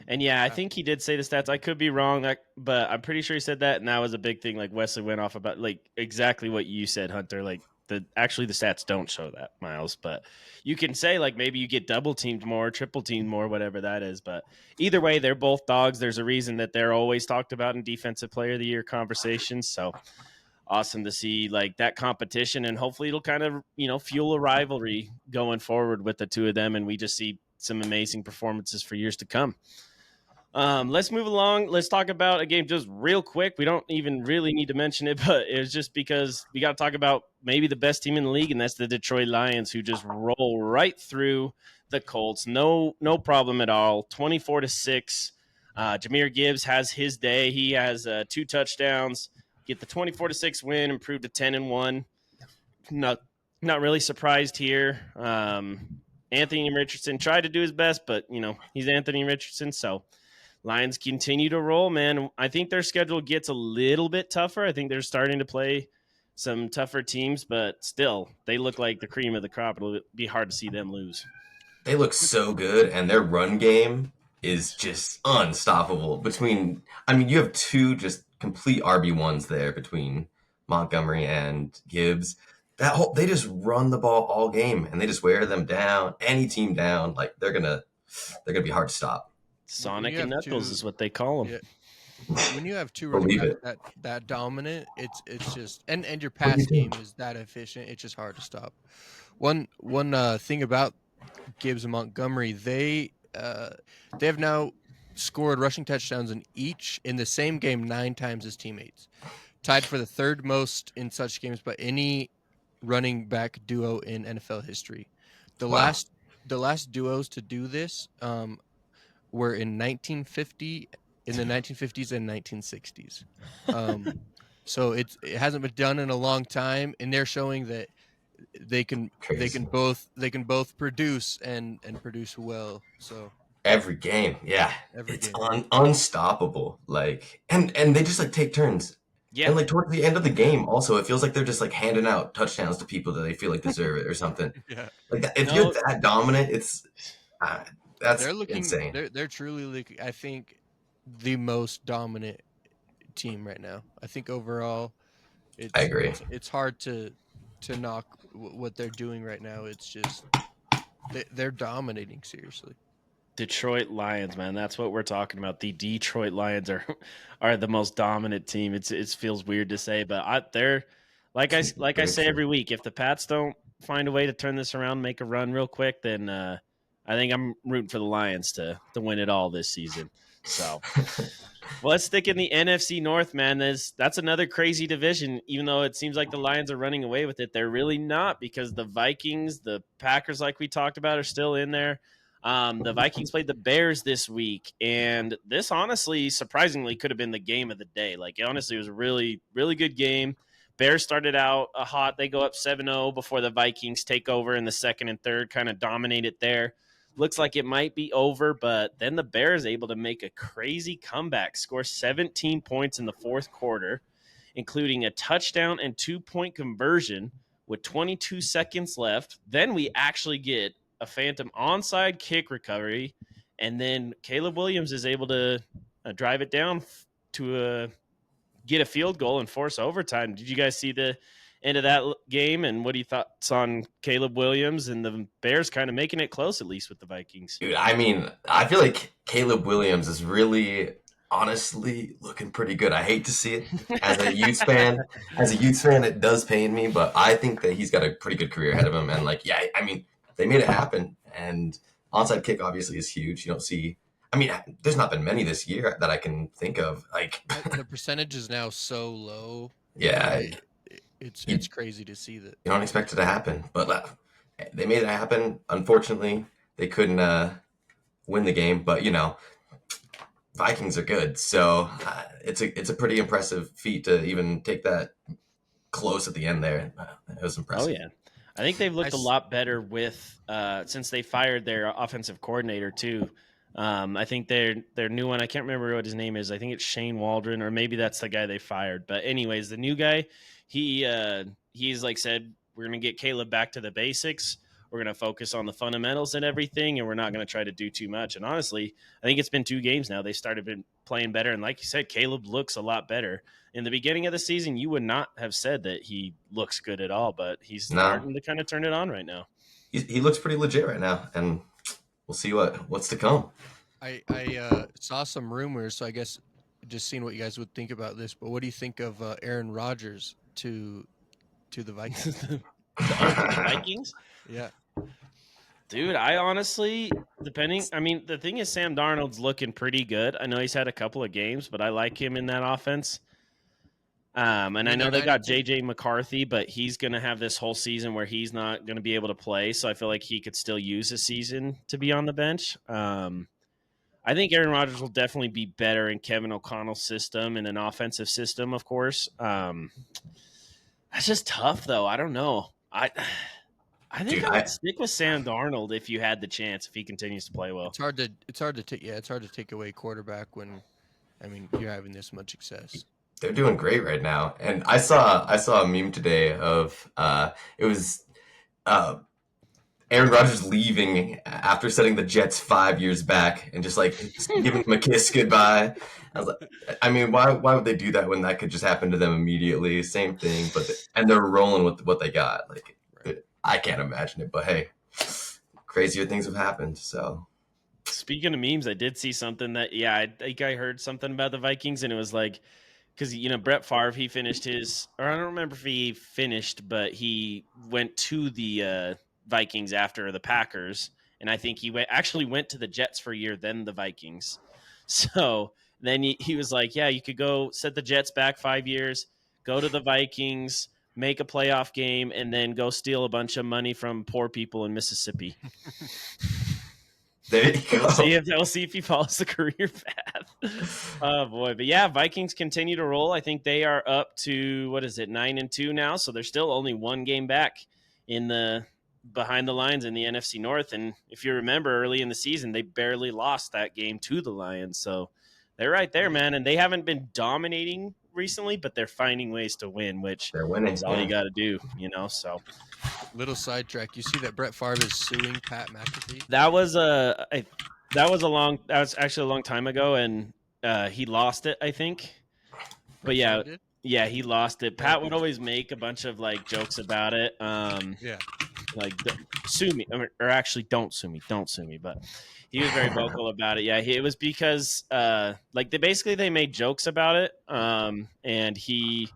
And yeah, I think he did say the stats. I could be wrong, but I'm pretty sure he said that, and that was a big thing. Like Wesley went off about like exactly what you said, Hunter. Like the stats don't show that, Miles. But you can say like maybe you get double teamed more, triple teamed more, whatever that is. But either way, they're both dogs. There's a reason that they're always talked about in Defensive Player of the Year conversations. So awesome to see like that competition, and hopefully it'll kind of fuel a rivalry going forward with the two of them, and we just see some amazing performances for years to come. Let's move along. Let's talk about a game just real quick. We don't even really need to mention it, but it was just because we got to talk about maybe the best team in the league, and that's the Detroit Lions, who just roll right through the Colts. No problem at all. 24-6. Jahmyr Gibbs has his day. He has 2 touchdowns. Get the 24-6 win, improved to 10-1. Not really surprised here. Anthony Richardson tried to do his best, but he's Anthony Richardson, so Lions continue to roll, man. I think their schedule gets a little bit tougher. I think they're starting to play some tougher teams, but still, they look like the cream of the crop. It'll be hard to see them lose. They look so good, and their run game is just unstoppable. I mean, you have two just complete RB1s there between Montgomery and Gibbs. They just run the ball all game, and they just wear them down, any team down. Like they're gonna be hard to stop. Sonic and Knuckles is what they call them. Yeah, when you have two running Believe backs it. that dominant, it's just and your What do pass you game think? is that efficient. It's just hard to stop. One thing about Gibbs and Montgomery, they have now scored rushing touchdowns in the same game 9 times as teammates, tied for the third most in such games by any running back duo in NFL history. The Wow. last duos to do this were in the 1950s and 1960s. So it hasn't been done in a long time, and they're showing that they can Crazy. both produce and produce well. So Every game, yeah, every it's game. unstoppable. Like, and they just like take turns. Yeah. And like towards the end of the game, also, it feels like they're just like handing out touchdowns to people that they feel like deserve it or something. Yeah, Like if you're No, that dominant, uh, that's they're insane. truly I think the most dominant team right now. I think overall, I agree. it's hard to knock what they're doing right now. It's just they're dominating seriously. Detroit Lions, man, that's what we're talking about. The Detroit Lions are the most dominant team. It feels weird to say, but they're like I Very say true. every week. If the Pats don't find a way to turn this around, make a run real quick, then I think I'm rooting for the Lions to win it all this season. So, well, let's stick in the NFC North, man. That's another crazy division. Even though it seems like the Lions are running away with it, they're really not, because the Vikings, the Packers, like we talked about, are still in there. The Vikings played the Bears this week, and this honestly, surprisingly, could have been the game of the day. Like, honestly, it was a really, really good game. Bears started out hot. They go up 7-0 before the Vikings take over in the second and third, kind of dominate it there. Looks like it might be over, but then the Bears able to make a crazy comeback, score 17 points in the fourth quarter, including a touchdown and 2-point conversion with 22 seconds left. Then we actually get a phantom onside kick recovery, and then Caleb Williams is able to drive it down to get a field goal and force overtime. Did you guys see the end of that game? And what do you thoughts on Caleb Williams and the Bears kind of making it close, at least with the Vikings? Dude, I mean, I feel like Caleb Williams is really, honestly, looking pretty good. I hate to see it as a Utes fan. As a Utes fan, it does pain me, but I think that he's got a pretty good career ahead of him. And like, yeah, I mean, they made it happen. And onside kick obviously is huge. You don't see. I mean, there's not been many this year that I can think of. Like, The percentage is now so low yeah, that it's crazy to see that. you don't expect it to happen, but they made it happen. Unfortunately, they couldn't win the game, but Vikings are good, so it's a pretty impressive feat to even take that close at the end there. It was Oh impressive. yeah, I think they've looked a lot better with since they fired their offensive coordinator too. I think their new one, I can't remember what his name is. I think it's Shane Waldron, or maybe that's the guy they fired. But anyways, the new guy, he's like said, we're gonna get Caleb back to the basics. We're gonna focus on the fundamentals and everything, and we're not gonna try to do too much. And honestly, I think it's been 2 games now. They started been playing better, and like you said, Caleb looks a lot better. In the beginning of the season, you would not have said that he looks good at all, but he's No, starting to kind of turn it on right now. he looks pretty legit right now, and we'll see what's to come. I saw some rumors, so I guess just seeing what you guys would think about this. But what do you think of Aaron Rodgers to the Vikings? To the Vikings? Yeah, Dude, I honestly, I mean, the thing is, Sam Darnold's looking pretty good. I know he's had a couple of games, but I like him in that offense. And I mean, know they're they got 9-2. JJ McCarthy, but he's going to have this whole season where he's not going to be able to play. So I feel like he could still use a season to be on the bench. I think Aaron Rodgers will definitely be better in Kevin O'Connell's system and an offensive system, of course. That's just tough, though. I don't know. I think Dude, I would stick with Sam Darnold if you had the chance, if he continues to play well. It's hard to take away quarterback when, I mean, you're having this much success. They're doing great right now. And I saw a meme today of it was uh Aaron Rodgers leaving after setting the Jets 5 years back and just like giving them a kiss goodbye. I was like, I mean, why would they do that when that could just happen to them immediately? Same thing, and they're rolling with what they got. Like, Right. I can't imagine it, but hey, crazier things have happened. So Speaking of memes, I did see something that, yeah, I think I heard something about the Vikings, and it was like, because, Brett Favre, he finished his, or I don't remember if he finished, but he went to the Vikings after the Packers, and I think he actually went to the Jets for a year, then the Vikings. So then he was like, yeah, you could go set the Jets back 5 years, go to the Vikings, make a playoff game, and then go steal a bunch of money from poor people in Mississippi. there you go. We'll see if he follows the career path. Oh boy, but yeah, Vikings continue to roll. I think they are up to, what is it, 9-2 now, so they're still only one game back in the behind the lines in the NFC North. And if you remember, early in the season, they barely lost that game to the Lions, so they're right there, man. And they haven't been dominating recently, but they're finding ways to win, which They're winning. is all you got to do, So Little sidetrack. You see that Brett Favre is suing Pat McAfee? that was that was actually a long time ago, and he lost it, I think. But Brett yeah, Favre did? yeah, he lost it. Pat would always make a bunch of like jokes about it, Yeah. like sue me, or actually don't sue me. But he was very vocal about it. Yeah, it was because like they made jokes about it, and he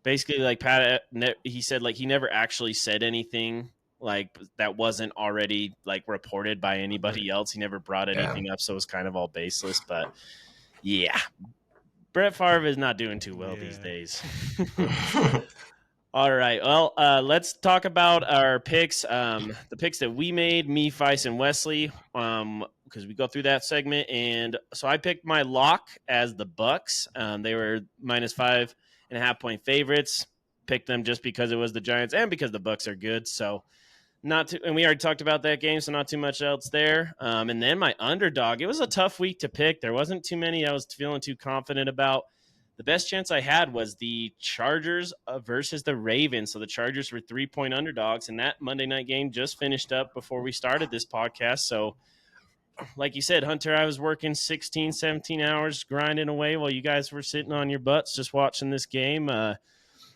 basically, like, Pat, he said like he never actually said anything like that wasn't already like reported by anybody else. He never brought Yeah. anything up, so it was kind of all baseless. But yeah, Brett Favre is not doing too well these days. All right, well, let's talk about our picks. The picks that we made, me, Feist, and Wesley, because we go through that segment. And so I picked my lock as the Bucks. They were -5.5-point favorites. Picked them just because it was the Giants and because the Bucks are good. So and we already talked about that game, so not too much else there. And then my underdog, it was a tough week to pick. There wasn't too many I was feeling too confident about. The best chance I had was the Chargers versus the Ravens. So the Chargers were 3-point underdogs, and that Monday night game just finished up before we started this podcast. So like you said, Hunter, I was working 16, 17 hours grinding away while you guys were sitting on your butts just watching this game.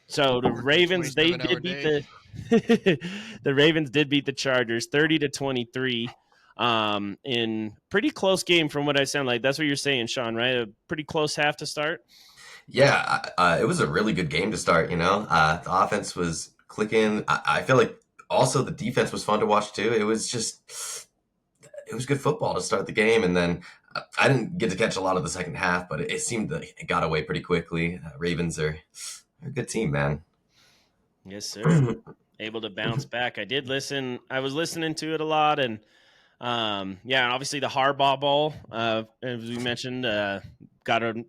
So the Ravens, they did beat the Ravens did beat the Chargers 30-23 in pretty close game from what I sound like. That's what you're saying, Sean, right? A pretty close half to start. Yeah, it was a really good game to start. The offense was clicking. I feel like also the defense was fun to watch too. It was good football to start the game, and then I didn't get to catch a lot of the second half, but it seemed that it got away pretty quickly. Ravens are a good team, man. Yes, sir. Able to bounce back. I was listening to it a lot, and yeah, and obviously the Harbaugh Bowl, as we mentioned, got a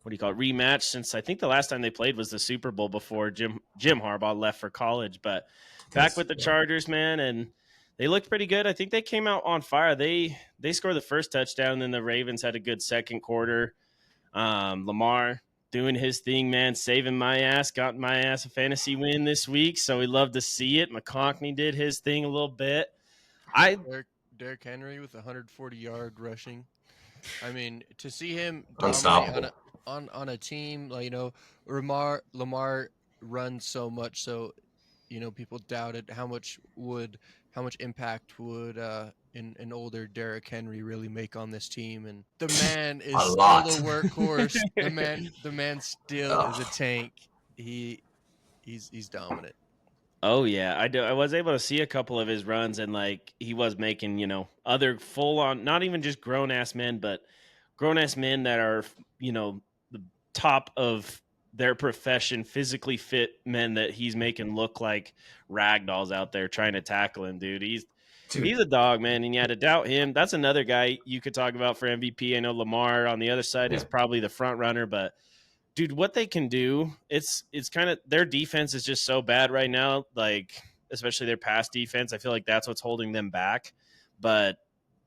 rematch since I think the last time they played was the Super Bowl before Jim Harbaugh left for college. But back with the Chargers, man, and they looked pretty good. I think they came out on fire. They scored the first touchdown, and then the Ravens had a good second quarter. Lamar doing his thing, man, saving my ass, got my ass a fantasy win this week, so we love to see it. McConkey did his thing a little bit. Derrick Henry with 140-yard rushing. I mean, to see him Unstoppable. dominate on a team, like, Lamar runs so much, so people doubted how much impact would an older Derrick Henry really make on this team. And the man is A still lot. the workhorse. the man still is a tank. He's dominant. Oh yeah, I was able to see a couple of his runs, and like he was making other full on, not even just grown ass men, but grown ass men that are the top of their profession, physically fit men that he's making look like ragdolls out there trying to tackle him, dude. He's a dog, man, and you had to doubt him. That's another guy you could talk about for MVP. I know Lamar on the other side is probably the front runner, but dude, what they can do, it's kind of, their defense is just so bad right now, like especially their pass defense. I feel like that's what's holding them back. But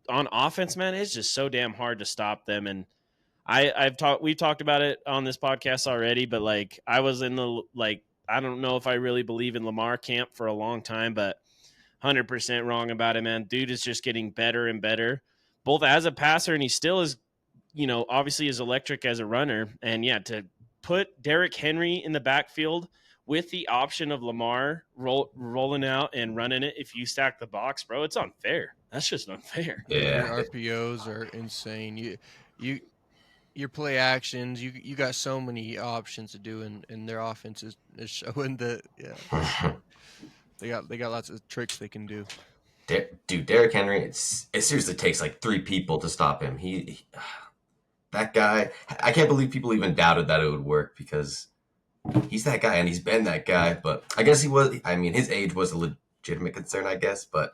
on offense, man, it's just so damn hard to stop them. And we've talked about it on this podcast already, but like I was in the I don't know if I really believe in Lamar camp for a long time, but 100% wrong about it, man. Dude is just getting better and better, both as a passer and he still is, obviously is electric as a runner. And yeah, to put Derrick Henry in the backfield with the option of Lamar rolling out and running it if you stack the box, bro, it's unfair. That's just unfair. Their Yeah, RPOs are insane. You your play actions. You got so many options to do, and their offense is showing that. Yeah, they got lots of tricks they can do. Dude, Derrick Henry, it seriously takes like 3 people to stop him. That guy, I can't believe people even doubted that it would work because he's that guy and he's been that guy. But I guess he was. I mean, his age was a legitimate concern, I guess. But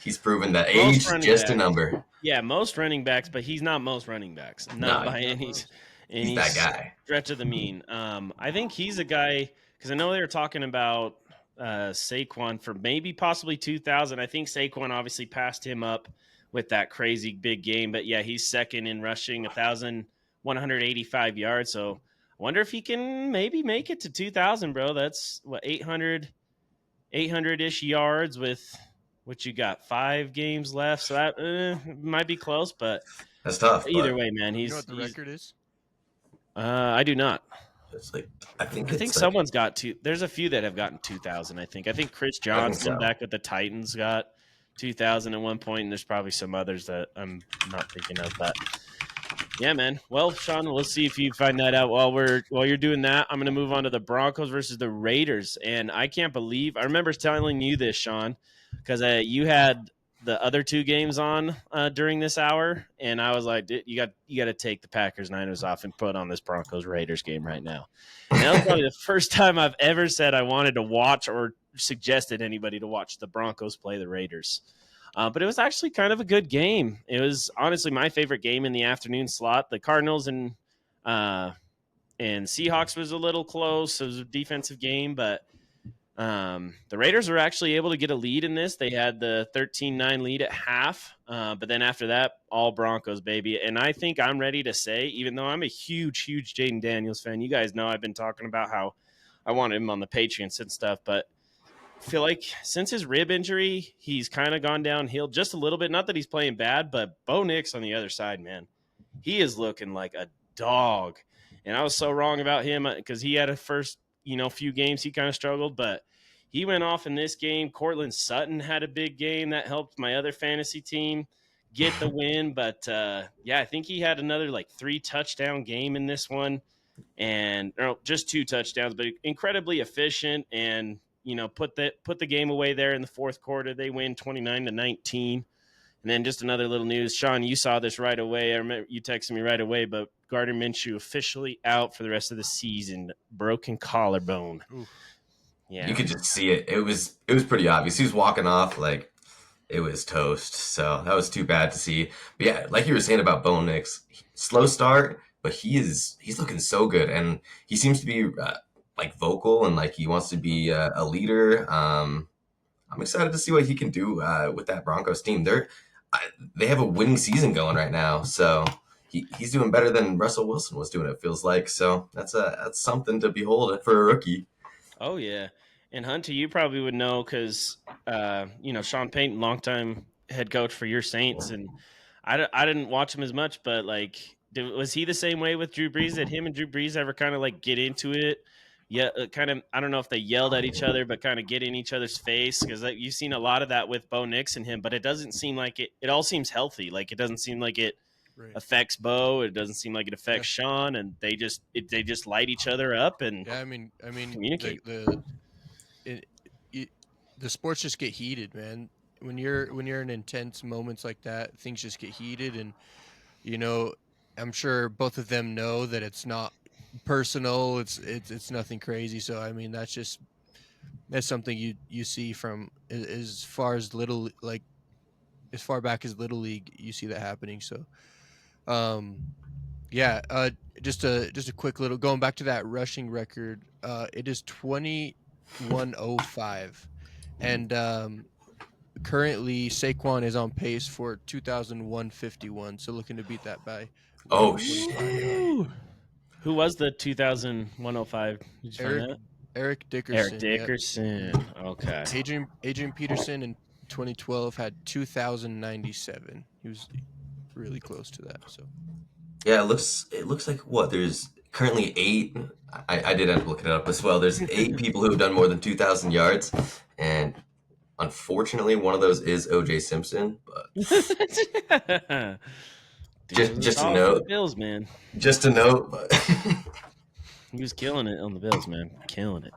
he's proven that Most age is running just a backs. number. Yeah, most running backs, but he's not most running backs. Not Nah, by he's any that guy. stretch of the mean. I think he's a guy because I know they were talking about Saquon for maybe possibly 2,000. I think Saquon obviously passed him up with that crazy big game, but yeah, he's second in rushing, 1,185 yards. So I wonder if he can maybe make it to 2,000, bro. That's what 800-ish yards with what you got 5 games left, so that might be close, but That's tough, either but way, man, You know what the he's record is? I do not. it's like I think I think it's like someone's got two. There's a few that have gotten 2,000. I think Chris I think Johnson so. back with the Titans got 2,000 at one point, and there's probably some others that I'm not thinking of. But yeah, man. Well, Sean, we'll see if you find that out while you're doing that. I'm going to move on to the Broncos versus the Raiders, and I can't believe I remember telling you this, Sean, because you had the other 2 games on during this hour, and I was like, you got to take the Packers Niners off and put on this Broncos Raiders game right now. And that was probably the first time I've ever said I wanted to watch or suggested anybody to watch the Broncos play the Raiders. But it was actually kind of a good game. It was honestly my favorite game in the afternoon slot. The Cardinals and Seahawks was a little close. It was a defensive game, but the Raiders were actually able to get a lead in this. They had the 13-9 lead at half, but then after that, all Broncos, baby. And I think I'm ready to say, even though I'm a huge Jaden Daniels fan, you guys know I've been talking about how I wanted him on the Patriots and stuff, but I feel like since his rib injury, he's kind of gone downhill just a little bit. Not that he's playing bad, but Bo Nix on the other side, man, he is looking like a dog. And I was so wrong about him because he had a first, few games he kind of struggled, but he went off in this game. Cortland Sutton had a big game that helped my other fantasy team get the win. But yeah, I think he had another like 3-touchdown game in this one, and just 2 touchdowns, but incredibly efficient and put the game away there in the fourth quarter. They win 29-19. And then just another little news, Sean, you saw this right away. I remember you texted me right away, but Gardner Minshew officially out for the rest of the season, broken collarbone. Oof. Yeah, You could just see it. It was pretty obvious. He was walking off like it was toast. So that was too bad to see. But yeah, like you were saying about Bo Nix, slow start, but he's looking so good, and he seems to be like vocal and like he wants to be a leader. I'm excited to see what he can do with that Broncos team. They have a winning season going right now, so he's doing better than Russell Wilson was doing. It feels like so. That's something to behold for a rookie. oh yeah. And Hunter, you probably would know because Sean Payton, longtime head coach for your Saints, and I didn't watch him as much, but like, was he the same way with Drew Brees? Did him and Drew Brees ever kind of like get into it? Yeah, kind of. I don't know if they yelled at each other, but kind of get in each other's face because you've seen a lot of that with Bo Nix and him. But it doesn't seem like it. It all seems healthy. Like it doesn't seem like it Right. affects Bo. It doesn't seem like it affects Sean, and they just light each other up and Yeah, I mean, communicate. The sports just get heated, man. When you're in intense moments like that, things just get heated, and I'm sure both of them know that it's not personal. It's nothing crazy. So I mean, that's something you see from as far as as far back as Little League, you see that happening. So, yeah, just a quick little going back to that rushing record. It is 2105, and currently Saquon is on pace for 2,151. So looking to beat that by Oh, shit. 105 yard. Ooh. Who was the 2105? Did you find Eric that? Eric Eric Dickerson. Yep. Dickerson. Okay. Adrian Peterson in 2012 had 2097. He was really close to that. So Yeah, it looks like what there's currently eight. I did end up looking it up as well. There's eight people who have done more than 2,000 yards, and unfortunately, one of those is O.J. Simpson. But Dude was just a solid for the note, Bills, man. just a note. But He was killing it on the Bills, man. Killing it.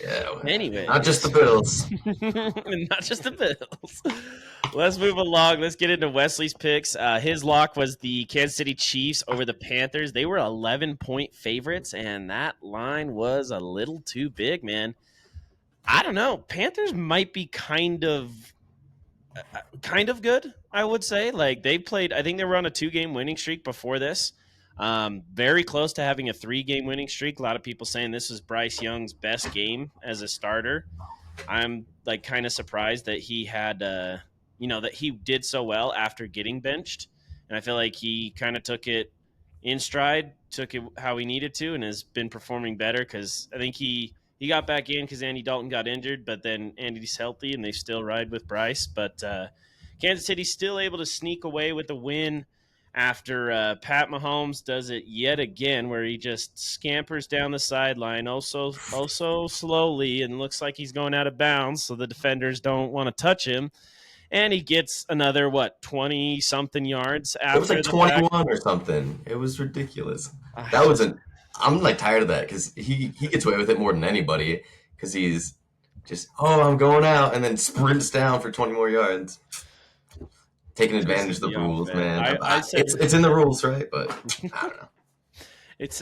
yeah, Anyway, not just the Bills. not just the Bills. Let's move along. Let's get into Wesley's picks. His lock was the Kansas City Chiefs over the Panthers. They were 11-point favorites, and that line was a little too big, man. I don't know. Panthers might be kind of good, I would say. Like they played, I think they were on a 2-game winning streak before this. Very close to having a 3-game winning streak. A lot of people saying this was Bryce Young's best game as a starter. I'm like kind of surprised that he had, that he did so well after getting benched. And I feel like he kind of took it in stride, took it how he needed to, and has been performing better because I think he got back in because Andy Dalton got injured, but then Andy's healthy and they still ride with Bryce. But Kansas City's still able to sneak away with a win after Pat Mahomes does it yet again, where he just scampers down the sideline so slowly and looks like he's going out of bounds, so the defenders don't want to touch him. And he gets another 20-something yards after It was like the fact. 21 or something. It was ridiculous. That Just wasn't. I'm like tired of that because he gets away with it more than anybody because he's just I'm going out and then sprints down for 20 more yards, taking advantage of the the rules, offense. man. I said It's in the rules, right? But I don't know.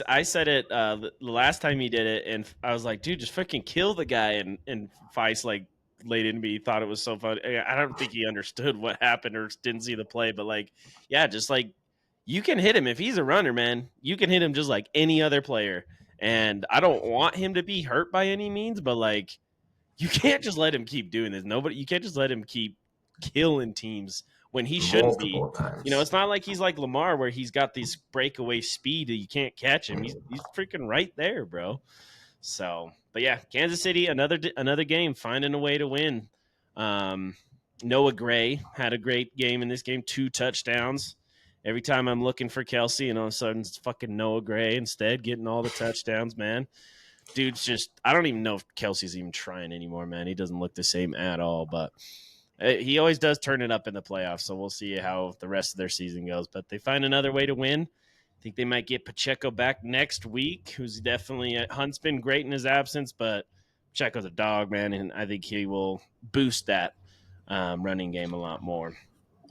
I said it the last time he did it, and I was like, dude, just freaking kill the guy. And Feist like laid into me, thought it was so funny. I don't think he understood what happened or didn't see the play, but like, yeah, just like you can hit him if he's a runner, man. You can hit him just like any other player. And I don't want him to be hurt by any means, but like, you can't just let him keep doing this. You can't just let him keep killing teams when he shouldn't be. Multiple times. It's not like he's like Lamar where he's got this breakaway speed that you can't catch him. He's freaking right there, bro. So, but yeah, Kansas City, another game, finding a way to win. Noah Gray had a great game in this game, 2 touchdowns. Every time I'm looking for Kelsey, and all of a sudden it's fucking Noah Gray instead getting all the touchdowns, man. Dude's just, I don't even know if Kelsey's even trying anymore, man. He doesn't look the same at all, but he always does turn it up in the playoffs, so we'll see how the rest of their season goes. But they find another way to win. I think they might get Pacheco back next week, who's definitely Hunt's been great in his absence, but Pacheco's a dog, man, and I think he will boost that running game a lot more.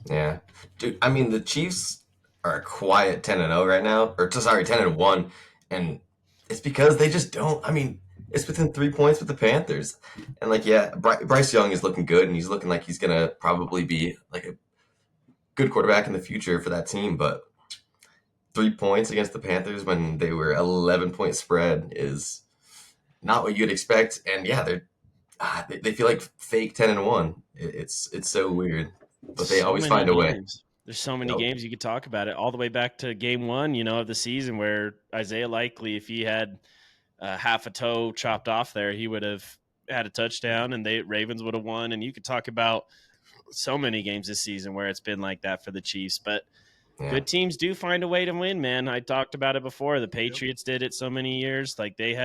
Yeah, dude. I mean, the Chiefs are a quiet 10-0 right now, or sorry, 10-1, and it's because they just don't. I mean, it's within 3 points with the Panthers, and like, yeah, Bryce Young is looking good, and he's looking like he's gonna probably be like a good quarterback in the future for that team. But 3 points against the Panthers when they were 11-point spread is not what you'd expect, and yeah, they feel like fake 10-1. It's so weird, but they always find a way. There's so many games you could talk about it, all the way back to game 1, of the season, where Isaiah Likely, if he had half a toe chopped off there, he would have had a touchdown, and Ravens would have won. And you could talk about so many games this season where it's been like that for the Chiefs. But good teams do find a way to win, man. I talked about it before. The Patriots did it so many years. Like they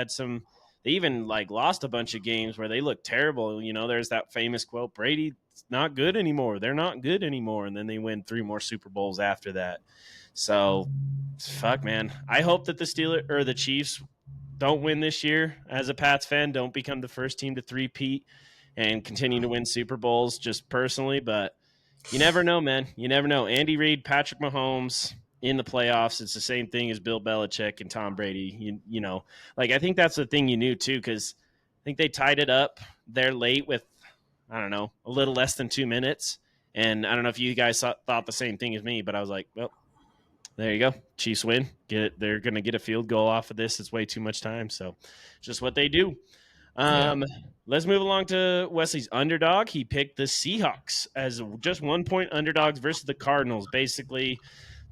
even like lost a bunch of games where they looked terrible. There's that famous quote, Brady's not good anymore. They're not good anymore. And then they win 3 more Super Bowls after that. So fuck, man. I hope that the Chiefs don't win this year. As a Pats fan, don't become the first team to three-peat and continue to win Super Bowls just personally. But you never know, man. You never know. Andy Reid, Patrick Mahomes in the playoffs, it's the same thing as Bill Belichick and Tom Brady. I think that's the thing you knew too, because I think they tied it up there late with, I don't know, a little less than 2 minutes. And I don't know if you guys thought the same thing as me, but I was like, well, there you go. Chiefs win. They're going to get a field goal off of this. It's way too much time. So just what they do. Let's move along to Wesley's underdog. He picked the Seahawks as just 1-point underdogs versus the Cardinals. Basically,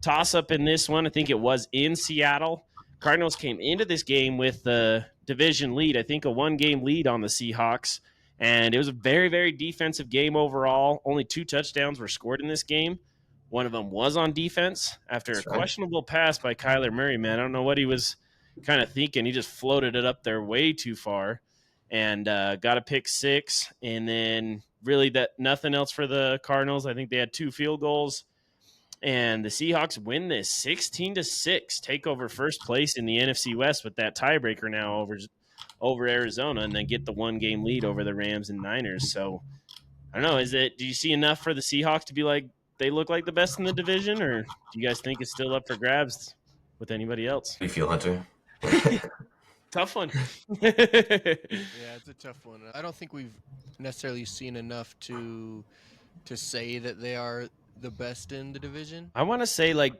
toss up in this one. I think it was in Seattle. Cardinals came into this game with the division lead, I think a 1-game lead on the Seahawks. And it was a very, very defensive game overall. Only 2 touchdowns were scored in this game. One of them was on defense after a That's right. questionable pass by Kyler Murray, man. I don't know what he was kind of thinking. He just floated it up there way too far and got a pick 6. And then really that nothing else for the Cardinals. I think they had 2 field goals. And the Seahawks win this 16-6, take over first place in the NFC West with that tiebreaker now over Arizona, and then get the 1-game lead over the Rams and Niners. So I don't know. Do you see enough for the Seahawks to be like they look like the best in the division, or do you guys think it's still up for grabs with anybody else? How do you feel, Hunter? Tough one. Yeah, it's a tough one. I don't think we've necessarily seen enough to say that they are the best in the division. I want to say I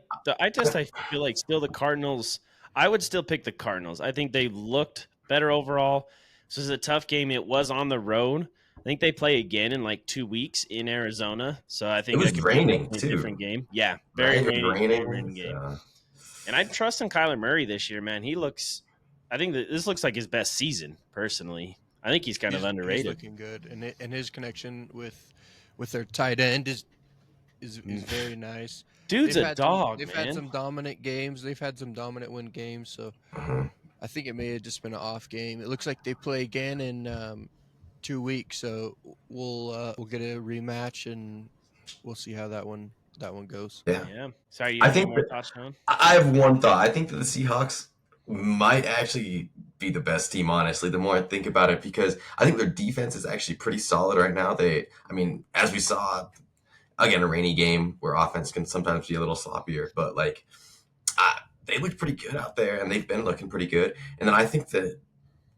feel like still the Cardinals. I would still pick the Cardinals. I think they looked better overall. This was a tough game. It was on the road. I think they play again in like 2 weeks in Arizona. So I think It was that could raining, be a too. different game. Yeah, very raining game. And I trust in Kyler Murray this year, man. I think that this looks like his best season, personally. I think he's kind of underrated. He's looking good, and his connection with their tight end is very nice. Dude's a dog, They've had some dominant games. They've had some dominant win games. So I think it may have just been an off game. It looks like they play again in 2 weeks. So we'll get a rematch, and we'll see how that one goes. Yeah. So you have any more thoughts, Sean? I have one thought. I think that the Seahawks might actually be the best team, honestly, the more I think about it, because I think their defense is actually pretty solid right now. As we saw, again, a rainy game where offense can sometimes be a little sloppier, but they looked pretty good out there, and they've been looking pretty good. And then I think that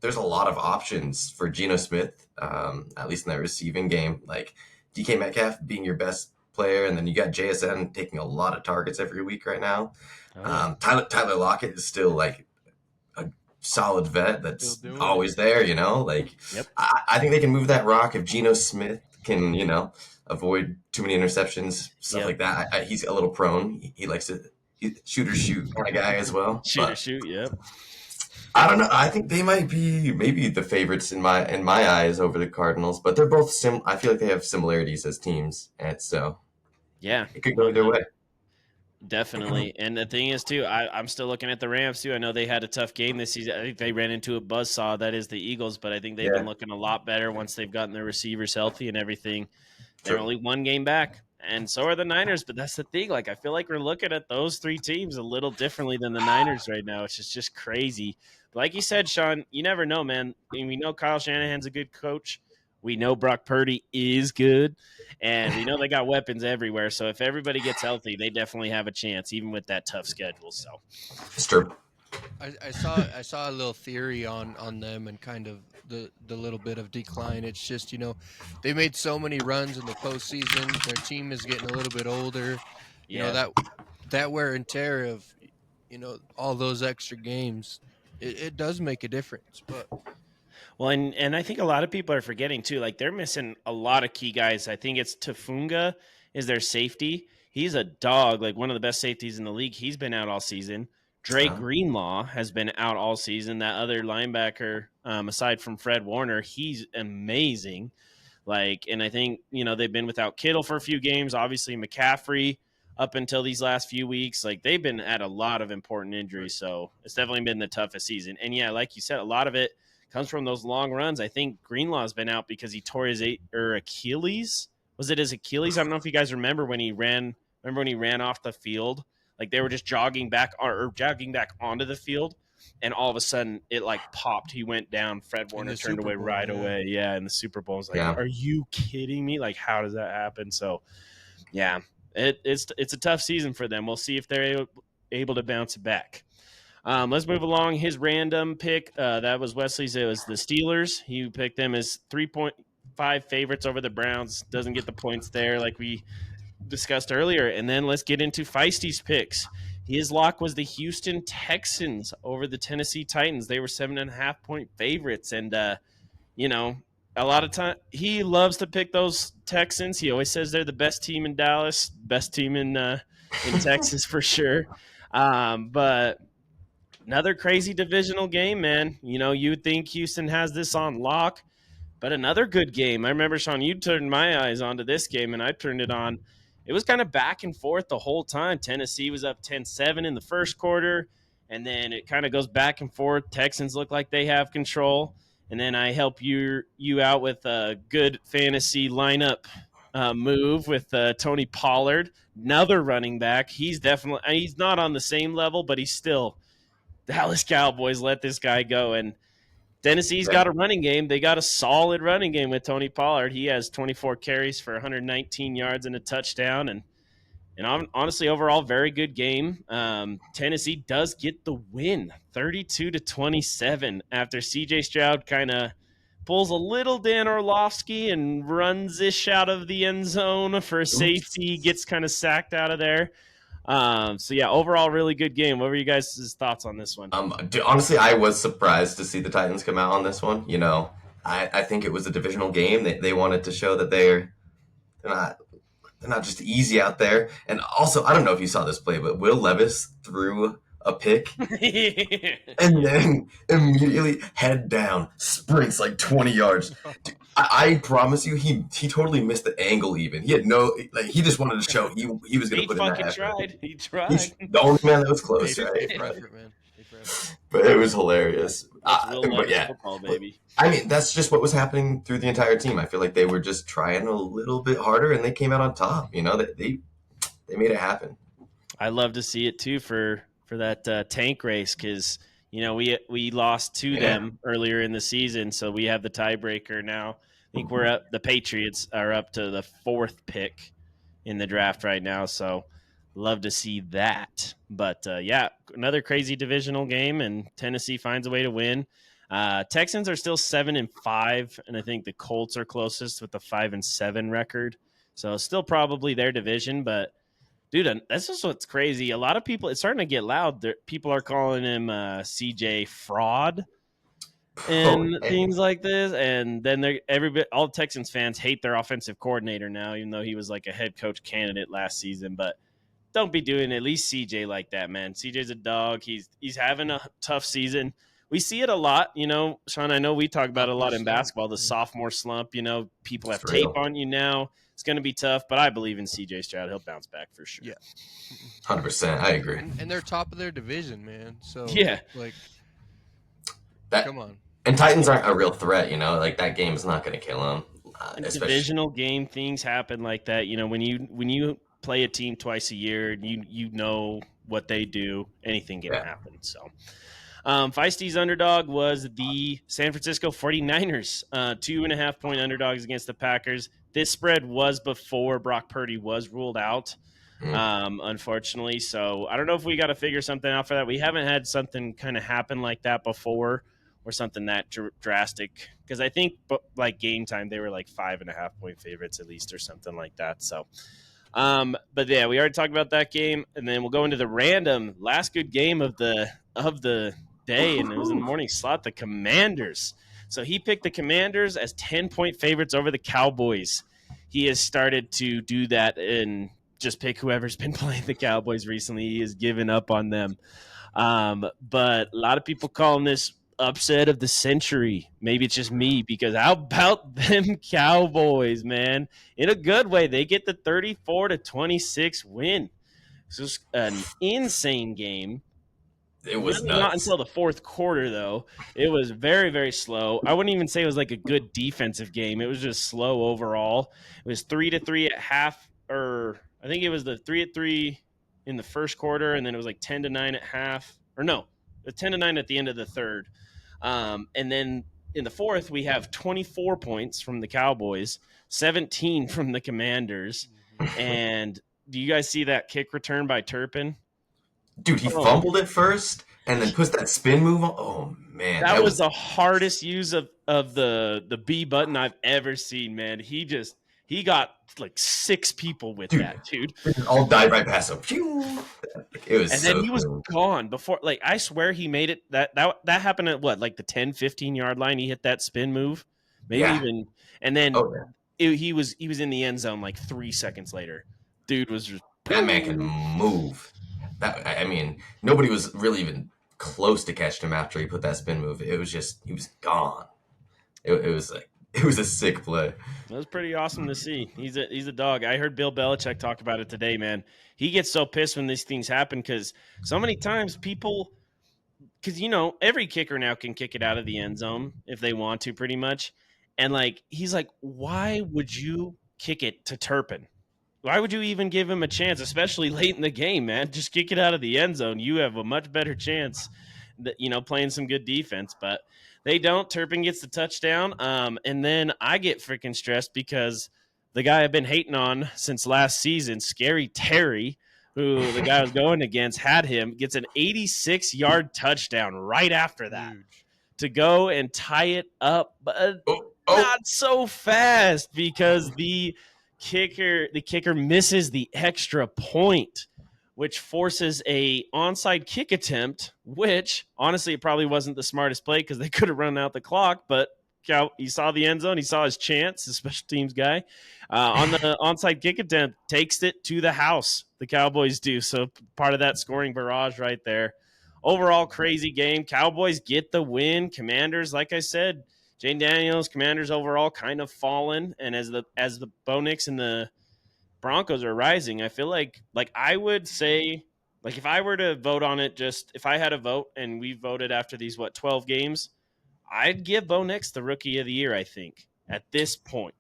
there's a lot of options for Geno Smith, at least in that receiving game, like DK Metcalf being your best player, and then you got JSN taking a lot of targets every week right now. Tyler Lockett is still like a solid vet that's always there, Yep. I think they can move that rock if Geno Smith can, avoid too many interceptions, stuff like that. He's a little prone. He likes to shoot kind of guy as well. Shoot, yep. I don't know. I think they might be maybe the favorites in my eyes over the Cardinals, but they're both I feel like they have similarities as teams, and so it could go either way. Definitely. And the thing is, too, I'm still looking at the Rams, too. I know they had a tough game this season. I think they ran into a buzzsaw, that is the Eagles, but I think they've been looking a lot better once they've gotten their receivers healthy and everything. They're only 1 game back, and so are the Niners, but that's the thing. I feel like we're looking at those 3 teams a little differently than the Niners right now. It's just crazy. But like you said, Sean, you never know, man. I mean, we know Kyle Shanahan's a good coach. We know Brock Purdy is good, and we know they got weapons everywhere. So if everybody gets healthy, they definitely have a chance, even with that tough schedule. So it's true. I saw a little theory on them and kind of the little bit of decline. It's just, they made so many runs in the postseason. Their team is getting a little bit older. That wear and tear of, all those extra games, it does make a difference. But well, and I think a lot of people are forgetting too. They're missing a lot of key guys. I think it's Tafunga is their safety. He's a dog, one of the best safeties in the league. He's been out all season. Dre Greenlaw has been out all season. That other linebacker, aside from Fred Warner, he's amazing. And I think, they've been without Kittle for a few games. Obviously, McCaffrey up until these last few weeks. They've been at a lot of important injuries. So it's definitely been the toughest season. And yeah, like you said, a lot of it comes from those long runs. I think Greenlaw's been out because he tore his Achilles. Was it his Achilles? I don't know if you guys remember when he ran off the field. They were just jogging back onto the field, and all of a sudden it popped. He went down. Fred Warner turned away right away. Yeah, in the Super Bowl. I was are you kidding me? How does that happen? So, yeah, it's a tough season for them. We'll see if they're able to bounce back. Let's move along. His random pick, that was Wesley's. It was the Steelers. He picked them as 3.5 favorites over the Browns. Doesn't get the points there like we discussed earlier. And then let's get into Feisty's picks. His lock was the Houston Texans over the Tennessee Titans. They were 7.5 point favorites. And, a lot of time he loves to pick those Texans. He always says they're the best team in Dallas, best team in in Texas for sure. But another crazy divisional game, man. You know, you think Houston has this on lock, but another good game. I remember, Sean, you turned my eyes onto this game, and I turned it on. It was kind of back and forth the whole time. Tennessee was up 10-7 in the first quarter, and then it kind of goes back and forth. Texans look like they have control, and then I help you out with a good fantasy lineup move with Tony Pollard, another running back. He's not on the same level, but he's still Dallas Cowboys let this guy go. And Tennessee's got a running game. They got a solid running game with Tony Pollard. He has 24 carries for 119 yards and a touchdown. And honestly, overall, very good game. Tennessee does get the win, 32-27, after C.J. Stroud kind of pulls a little Dan Orlovsky and runs ish out of the end zone for a safety, gets kind of sacked out of there. So yeah, overall, really good game. What were you guys' thoughts on this one? Honestly, I was surprised to see the Titans come out on this one. You know, I think it was a divisional game. They wanted to show that they're not just easy out there. And also, I don't know if you saw this play, but Will Levis threw a pick and then immediately head down, sprints like 20 yards. Dude, I promise you, he totally missed the angle. Even he had he just wanted to show he was going to put in that effort. He tried. He's the only man that was close, right? But it was hilarious. But yeah, football, baby. I mean, that's just what was happening through the entire team. I feel like they were just trying a little bit harder, and they came out on top. You know, they made it happen. I love to see it too for that tank race, because you know we lost to them earlier in the season, so we have the tiebreaker now. I think the Patriots are up to the 4th pick in the draft right now, so love to see that. But yeah, another crazy divisional game, and Tennessee finds a way to win. Texans are still 7-5, and I think the Colts are closest with a 5-7 record. So still probably their division, but dude, that's just what's crazy. A lot of people, it's starting to get loud. People are calling him CJ fraud and things like this. And then all Texans fans hate their offensive coordinator now, even though he was like a head coach candidate last season. But don't be doing at least CJ like that, man. CJ's a dog. He's having a tough season. We see it a lot, you know, Sean. I know we talk about it a lot in basketball, the sophomore slump. You know, people have tape on you now. It's going to be tough, but I believe in CJ Stroud. He'll bounce back for sure. Yeah, 100%. I agree. And they're top of their division, man. So yeah, like come on. And Titans aren't a real threat, you know. Like that game is not going to kill them. Divisional game things happen like that. You know, when you play a team twice a year, you know what they do. Anything can happen. So. Feisty's underdog was the San Francisco 49ers, 2.5-point underdogs against the Packers. This spread was before Brock Purdy was ruled out, unfortunately. So I don't know if we got to figure something out for that. We haven't had something kind of happen like that before, or something that drastic. Because I think like game time, they were like 5.5-point favorites at least, or something like that. So, but yeah, we already talked about that game, and then we'll go into the random last good game of the day, and it was in the morning slot, the Commanders. So he picked the Commanders as 10-point favorites over the Cowboys. He has started to do that and just pick whoever's been playing the Cowboys recently. He has given up on them. But a lot of people calling this upset of the century. Maybe it's just me, because how about them Cowboys, man? In a good way, they get the 34-26 win. This was an insane game. It was really nuts. Not until the 4th quarter, though. It was very, very slow. I wouldn't even say it was like a good defensive game. It was just slow overall. It was 3-3 at half, or I think it was the 3-3 in the first quarter, and then it was like 10-9 at half. Or no, 10-9 at the end of the third. And then in the 4th, we have 24 points from the Cowboys, 17 from the Commanders. And do you guys see that kick return by Turpin? Dude, he fumbled it first and then puts that spin move on. Oh, man. That was the hardest use of the B button I've ever seen, man. He got like 6 people with that, dude. All died right past him. It was and then he was gone before. Like, I swear he made it. That happened at what, like the 10-15 yard line? He hit that spin move, maybe even. And then he was in the end zone like 3 seconds later. Dude was just That man can move. I mean, nobody was really even close to catching him after he put that spin move. It was just he was gone. It was like it was a sick play. That was pretty awesome to see. He's a dog. I heard Bill Belichick talk about it today, man. He gets so pissed when these things happen because so many times people, because every kicker now can kick it out of the end zone if they want to, pretty much. And like he's like, why would you kick it to Turpin? Why would you even give him a chance, especially late in the game, man? Just kick it out of the end zone. You have a much better chance that playing some good defense, but they don't. Turpin gets the touchdown. And then I get freaking stressed because the guy I've been hating on since last season, Scary Terry, who the guy was going against, had him, gets an 86-yard touchdown right after that Huge. to go and tie it up, but Oh, not so fast because the kicker misses the extra point, which forces a onside kick attempt, which honestly it probably wasn't the smartest play because they could have run out the clock, but he saw the end zone, he saw his chance, his special teams guy, on the onside kick attempt, takes it to the house. The Cowboys do, so part of that scoring barrage right there. Overall, crazy game. Cowboys get the win. Commanders, like I said, Jane Daniels, Commanders overall kind of fallen, and as the Bo Nix and the Broncos are rising, I feel like I would say, like, if I were to vote on it, just if I had a vote and we voted after these 12 games, I'd give Bo Nix the Rookie of the Year. I think at this point,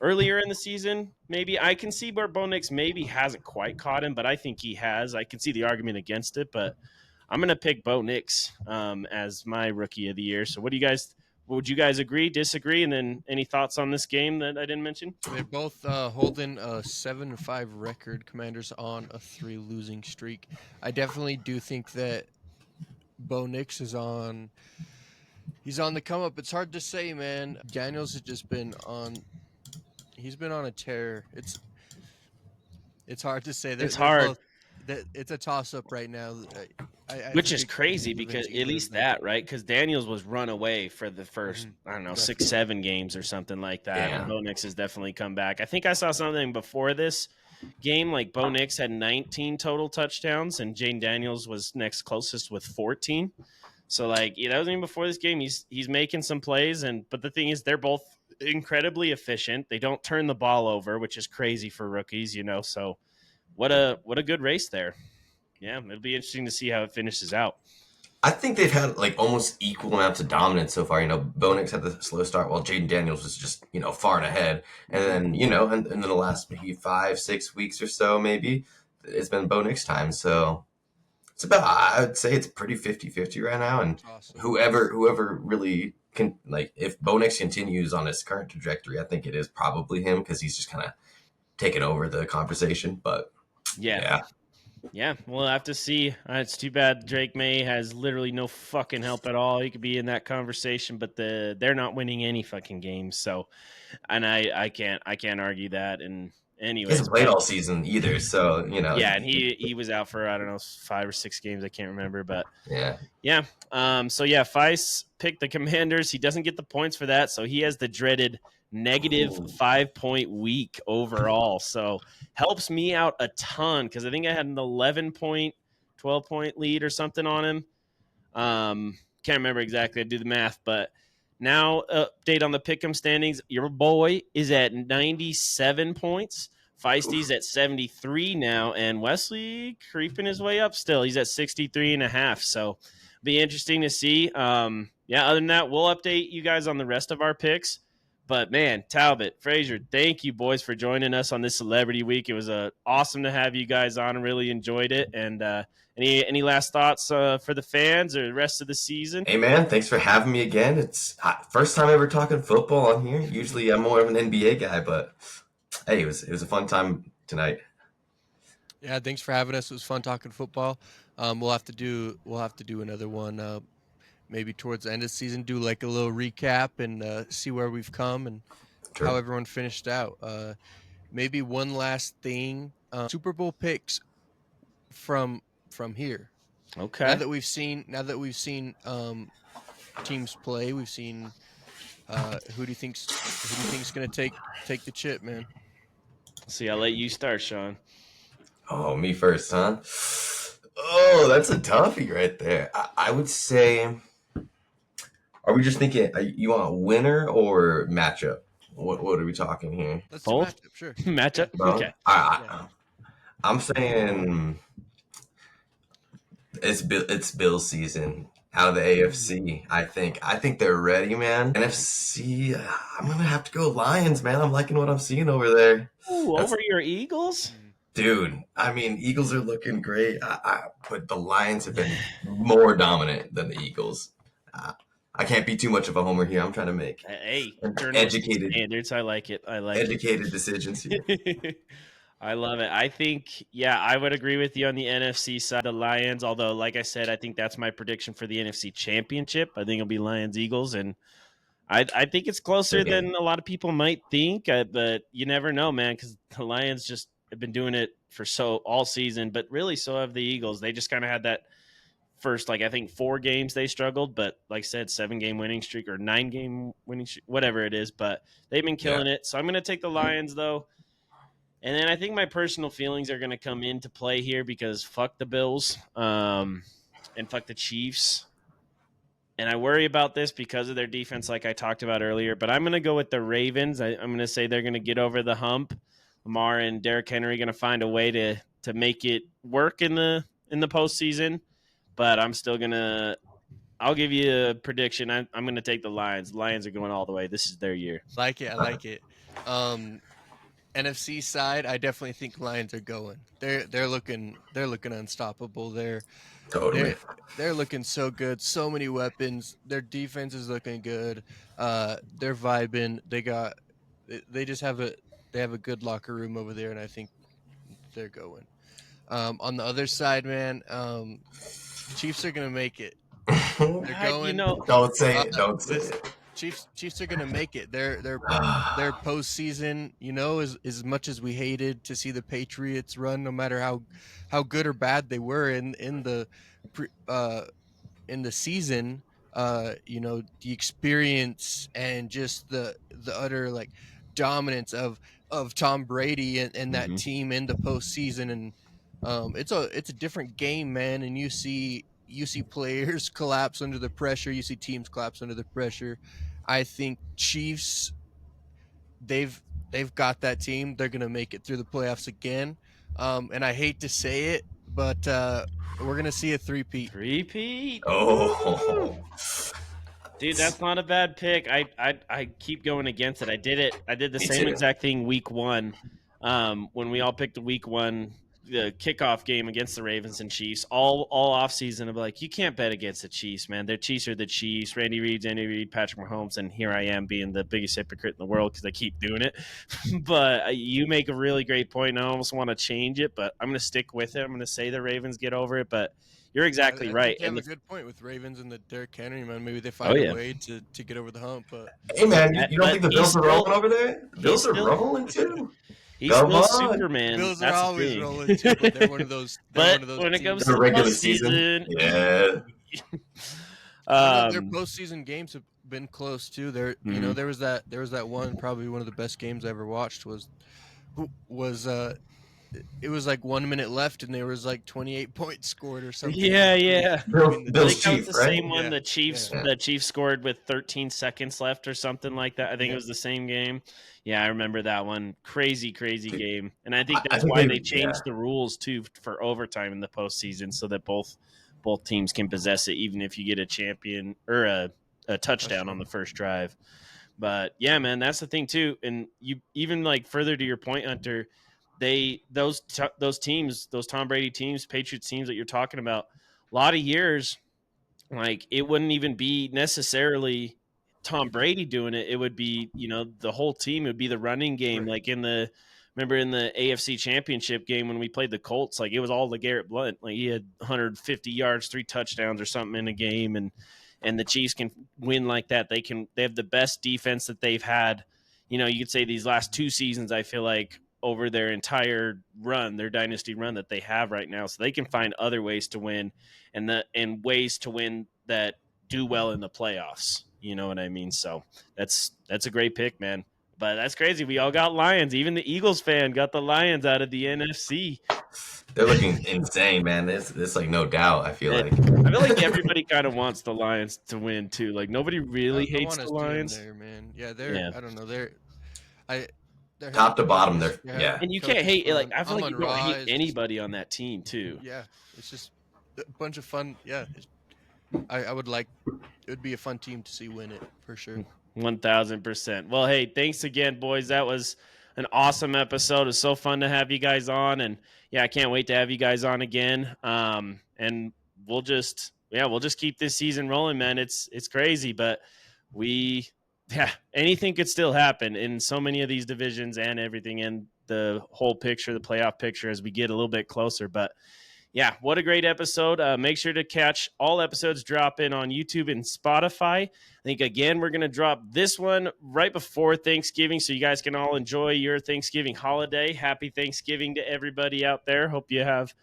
earlier in the season, maybe I can see where Bo Nix maybe hasn't quite caught him, but I think he has. I can see the argument against it, but I'm gonna pick Bo Nix as my Rookie of the Year. So, what do you guys? Would you guys agree, disagree, and then any thoughts on this game that I didn't mention? They're both holding a 7-5 record. Commanders on a 3 losing streak. I definitely do think that Bo Nix is on. He's on the come up. It's hard to say, man. Daniels has just been on. He's been on a tear. It's hard to say. It's They're hard. both. It's a toss up right now. I Which think is it crazy depends because on at least that, right? Because Daniels was run away for the first, I don't know, Definitely. 6-7 games or something like that. Yeah. And Bo Nix has definitely come back. I think I saw something before this game, like Bo Nix had 19 total touchdowns and Jane Daniels was next closest with 14. So like, that was even before this game. He's making some plays, but the thing is, they're both incredibly efficient. They don't turn the ball over, which is crazy for rookies, So what a good race there. Yeah, it'll be interesting to see how it finishes out. I think they've had like almost equal amounts of dominance so far. Bo Nix had the slow start while Jaden Daniels was just, far and ahead. And then, and in the last maybe 5-6 weeks or so, maybe, it's been Bo Nix time. So it's about, I would say it's pretty 50-50 right now. And Awesome. whoever really can, like, if Bo Nix continues on his current trajectory, I think it is probably him because he's just kind of taken over the conversation. But yeah. Yeah, we'll have to see. It's too bad Drake May has literally no fucking help at all. He could be in that conversation, but they're not winning any fucking games. So, and I can't argue that. And He anyways, hasn't played all season either. So, yeah, and he was out for I don't know 5 or 6 games. I can't remember, but yeah. yeah. So yeah, Feist picked the Commanders. He doesn't get the points for that, so he has the dreaded negative Ooh. 5-point week overall. So helps me out a ton because I think I had an 11-point, 12-point lead or something on him. Can't remember exactly. I do the math, but now update on the pick'em standings. Your boy is at 97 points. Feisty's at 73 now, and Wesley creeping his way up still. He's at 63 and a half. So be interesting to see. Other than that, we'll update you guys on the rest of our picks. But man, Talbot, Fraser, thank you boys for joining us on this Celebrity Week. It was awesome to have you guys on. I really enjoyed it. And any last thoughts for the fans or the rest of the season? Hey man, thanks for having me again. It's first time ever talking football on here. Usually I'm more of an NBA guy, but hey, it was a fun time tonight. Yeah, thanks for having us. It was fun talking football. We'll have to do another one maybe towards the end of the season. Do like a little recap and see where we've come and Sure. how everyone finished out. Maybe one last thing: Super Bowl picks from here. Okay. Now that we've seen teams play, we've seen who do you think's going to take the chip, man? See, I'll let you start, Sean. Oh, me first, huh? Oh, that's a toughie right there. I would say, are we just thinking, you want winner or matchup? What are we talking here? Let's do Both matchup, sure. Yeah, matchup. Bro, Okay. yeah. I'm saying it's Bills season out of the Ooh. AFC. I think they're ready, man. NFC, I'm gonna have to go Lions, man. I'm liking what I'm seeing over there. Ooh, That's over your Eagles. Mm. Dude. I mean, Eagles are looking great. But the Lions have been more dominant than the Eagles. Uh, I can't be too much of a homer here. I'm trying to make Hey, an journalistic standards. I like it. I like educated decisions here. it. I love it. I think, yeah, I would agree with you on the NFC side, the Lions. Although, like I said, I think that's my prediction for the NFC Championship. I think it'll be Lions Eagles, and I think it's closer Good game. than a lot of people might think. But you never know, man, because the Lions just have been doing it for so all season, but really so have the Eagles. They just kind of had that first, like I think 4 games they struggled, but like I said, 7-game winning streak or 9-game winning streak, whatever it is. But they've been Yeah. killing it. So I'm going to take the Lions though. And then I think my personal feelings are going to come into play here because fuck the Bills, and fuck the Chiefs. And I worry about this because of their defense, like I talked about earlier. But I'm going to go with the Ravens. I'm going to say they're going to get over the hump. Lamar and Derrick Henry are going to find a way to make it work in the postseason. But I'm still going to. I'll give you a prediction. I'm going to take the Lions. The Lions are going all the way. This is their year. Like it, I like it. Um, NFC side, I definitely think Lions are going. They're looking unstoppable. Totally. They're they're looking so good. So many weapons. Their defense is looking good. They're vibing. They just have a good locker room over there, and I think they're going. On the other side, man, Chiefs are gonna make it. They're You going. know, Don't say Uh, it. Don't say this it. Chiefs are gonna make it. Their postseason, as much as we hated to see the Patriots run, no matter how good or bad they were pre, uh in the season, the experience and just the utter like dominance of Tom Brady and that Hmm. team in the postseason, and it's a different game, man. And you see players collapse under the pressure, you see teams collapse under the pressure. I think Chiefs, they've they've got that team. They're gonna make it through the playoffs again. And I hate to say it, but we're gonna see a three-peat. three-peat. Woo! Oh. Dude, that's not a bad pick. I keep going against it. I did it. I did the Me same too. exact thing week one. When we all picked the week one, the kickoff game against the Ravens and Chiefs, all off season. I'm like, you can't bet against the Chiefs, man. Their Chiefs are the Chiefs. Andy Reid, Patrick Mahomes, and here I am being the biggest hypocrite in the world because I keep doing it. But you make a really great point, and I almost want to change it, but I'm going to stick with it. I'm going to say the Ravens get over it, but you're Yeah, exactly I right. think you have And a good point with Ravens and the Derrick Henry, man. Maybe they oh find a yeah, way to get over the hump, but Hey man, you don't but think the Bills are rolling over there? The he's Bills are still rolling too. he's Come still on. the Superman. Bills are That's the always thing. rolling too. But they're one of those. They're But one of those when it teams comes In to the that the regular season. postseason, Yeah. their um, postseason games have been close too. There, mhm. there was that one, probably one of the best games I ever watched was it was like 1 minute left and there was like 28 points scored or something Yeah, yeah. between the I Bills think that two. was Chief, the right? same one. Yeah, yeah. Yeah. The Chiefs scored with 13 seconds left or something like that. I think it Yeah. was the same game. Yeah, I remember that one. Crazy, crazy Dude, game. And I think I that's think why they they yeah, changed the rules too for overtime in the postseason, so that both teams can possess it, even if you get a champion or a touchdown on Touchdown. the first drive. But yeah, man, that's the thing too. And you even like further to your point, Hunter, those teams, those Tom Brady teams, Patriots teams that you're talking about, a lot of years, like it wouldn't even be necessarily Tom Brady doing it. It would be, the whole team. It would be the running game. Right. Like remember in the AFC Championship game when we played the Colts, like it was all LeGarrette Blount. Like he had 150 yards, 3 touchdowns or something in a game, and the Chiefs can win like that. They have the best defense that they've had. You could say these last 2 seasons. I feel like over their entire run, their dynasty run that they have right now, so they can find other ways to win and ways to win that do well in the playoffs. You know what I mean? So that's a great pick, man. But that's crazy. We all got Lions. Even the Eagles fan got the Lions out of the NFC. They're looking insane, man. It's like no doubt. I feel like. I feel like everybody kind of wants the Lions to win too. Like nobody really I hates want to the see them Lions. there, man. Yeah, they're. Yeah. I don't know. They're. I. Their head Top to bottom, coaches. they're Yeah, yeah. And you can't coach is hate it. Like fun. I feel like Amon you don't Ra hate is just. anybody on that team too. Yeah, it's just a bunch of fun. Yeah, I would like. It would be a fun team to see win it for sure. 1000%. Well, hey, thanks again, boys. That was an awesome episode. It was so fun to have you guys on, and yeah, I can't wait to have you guys on again. And we'll just keep this season rolling, man. It's crazy, but anything could still happen in so many of these divisions and everything in the whole picture, the playoff picture, as we get a little bit closer. But yeah, what a great episode. Make sure to catch all episodes drop in on YouTube and Spotify. I think, again, we're going to drop this one right before Thanksgiving so you guys can all enjoy your Thanksgiving holiday. Happy Thanksgiving to everybody out there. Hope you have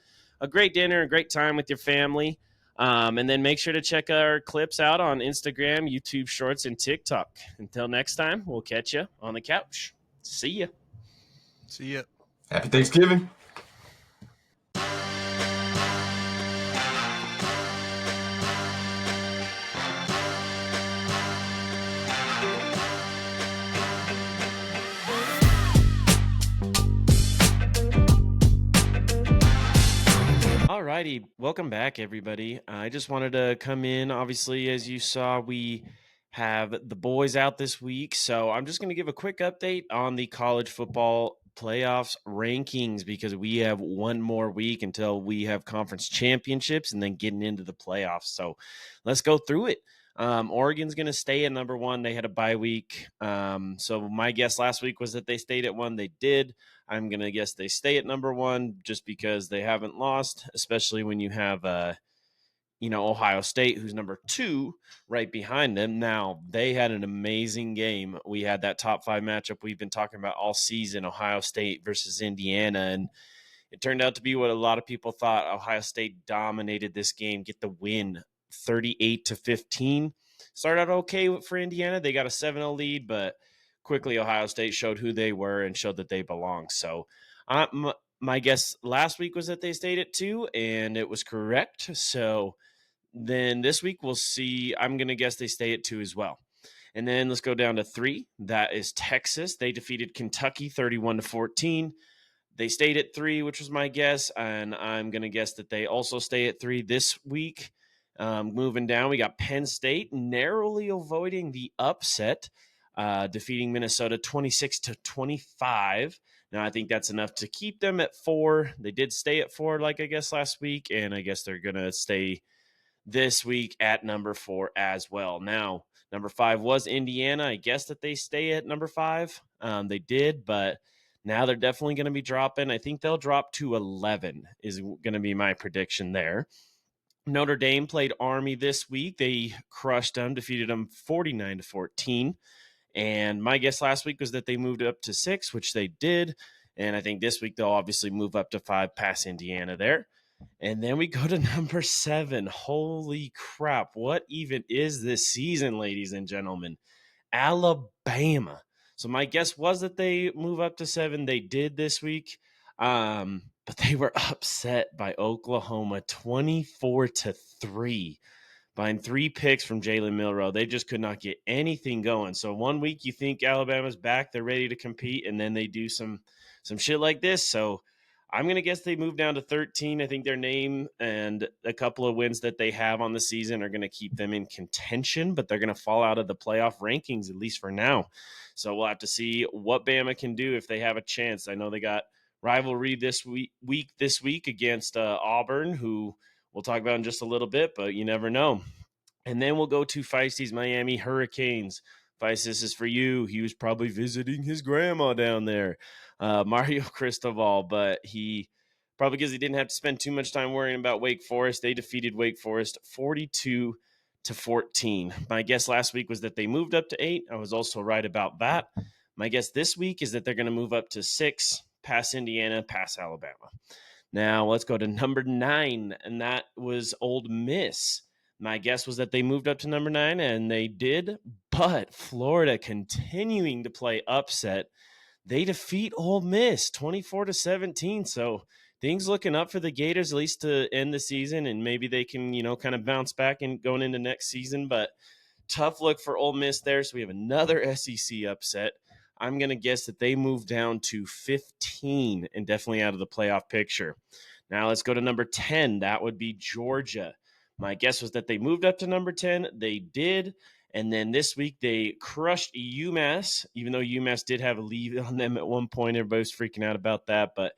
a great dinner, a great time with your family. And then make sure to check our clips out on Instagram, YouTube Shorts, and TikTok. Until next time, we'll catch you on the couch. See ya. See ya. Happy Thanksgiving. Alrighty, welcome back, everybody. I just wanted to come in. Obviously, as you saw, we have the boys out this week, so I'm just going to give a quick update on the college football playoffs rankings because we have one more week until we have conference championships and then getting into the playoffs. So let's go through it. Oregon's going to stay at number one. They had a bye week. So my guess last week was that they stayed at one. They did. I'm going to guess they stay at number one just because they haven't lost, especially when you have, Ohio State, who's number two right behind them. Now, they had an amazing game. We had that top five matchup we've been talking about all season, Ohio State versus Indiana, and it turned out to be what a lot of people thought. Ohio State dominated this game, get the win 38-15. Started out okay for Indiana. They got a 7-0 lead, but quickly Ohio State showed who they were and showed that they belong. So my guess last week was that they stayed at 2, and it was correct. So then this week we'll see. I'm going to guess they stay at 2 as well. And then let's go down to 3. That is Texas. They defeated Kentucky 31-14. They stayed at 3, which was my guess, and I'm going to guess that they also stay at 3 this week. Moving down, we got Penn State narrowly avoiding the upset, defeating Minnesota 26-25. Now, I think that's enough to keep them at 4. They did stay at 4, like I guess last week, and I guess they're going to stay this week at number 4 as well. Now, number 5 was Indiana. I guess that they stay at number 5. They did, but now they're definitely going to be dropping. I think they'll drop to 11 is going to be my prediction there. Notre Dame played Army this week. They crushed them, defeated them 49-14. And my guess last week was that they moved up to 6, which they did. And I think this week they'll obviously move up to 5 past Indiana there. And then we go to number 7. Holy crap. What even is this season, ladies and gentlemen? Alabama. So my guess was that they move up to 7. They did this week. But they were upset by Oklahoma 24-3. Behind 3 picks from Jalen Milroe. They just could not get anything going. So one week you think Alabama's back, they're ready to compete, and then they do some shit like this. So I'm going to guess they move down to 13. I think their name and a couple of wins that they have on the season are going to keep them in contention, but they're going to fall out of the playoff rankings, at least for now. So we'll have to see what Bama can do if they have a chance. I know they got rivalry this week against Auburn, who we'll talk about in just a little bit, but you never know. And then we'll go to Feisty's Miami Hurricanes. Feist, this is for you. He was probably visiting his grandma down there, Mario Cristobal, but he probably because he didn't have to spend too much time worrying about Wake Forest. They defeated Wake Forest 42-14. My guess last week was that they moved up to 8. I was also right about that. My guess this week is that they're going to move up to 6, past Indiana, past Alabama. Now let's go to number 9, and that was Ole Miss. My guess was that they moved up to number 9, and they did, But Florida continuing to play upset. They defeat Ole Miss 24-17. So things looking up for the Gators, at least to end the season, and maybe they can, kind of bounce back and going into next season. But tough look for Ole Miss there. So we have another SEC upset. I'm going to guess that they move down to 15 and definitely out of the playoff picture. Now let's go to number 10. That would be Georgia. My guess was that they moved up to number 10. They did. And then this week they crushed UMass, even though UMass did have a lead on them at one point. Everybody was freaking out about that, but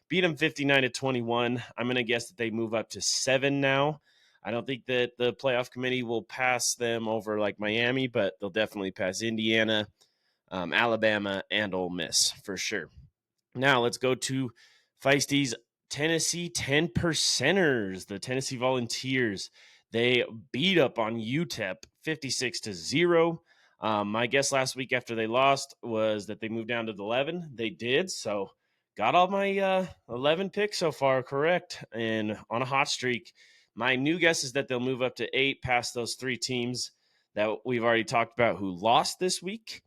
beat them 59-21. I'm going to guess that they move up to 7 now. I don't think that the playoff committee will pass them over like Miami, but they'll definitely pass Indiana, Alabama, and Ole Miss for sure. Now let's go to Feisty's Tennessee 10 percenters, the Tennessee Volunteers. They beat up on UTEP 56-0. My guess last week after they lost was that they moved down to 11. They did, so got all my 11 picks so far correct and on a hot streak. My new guess is that they'll move up to 8 past those 3 teams that we've already talked about who lost this week.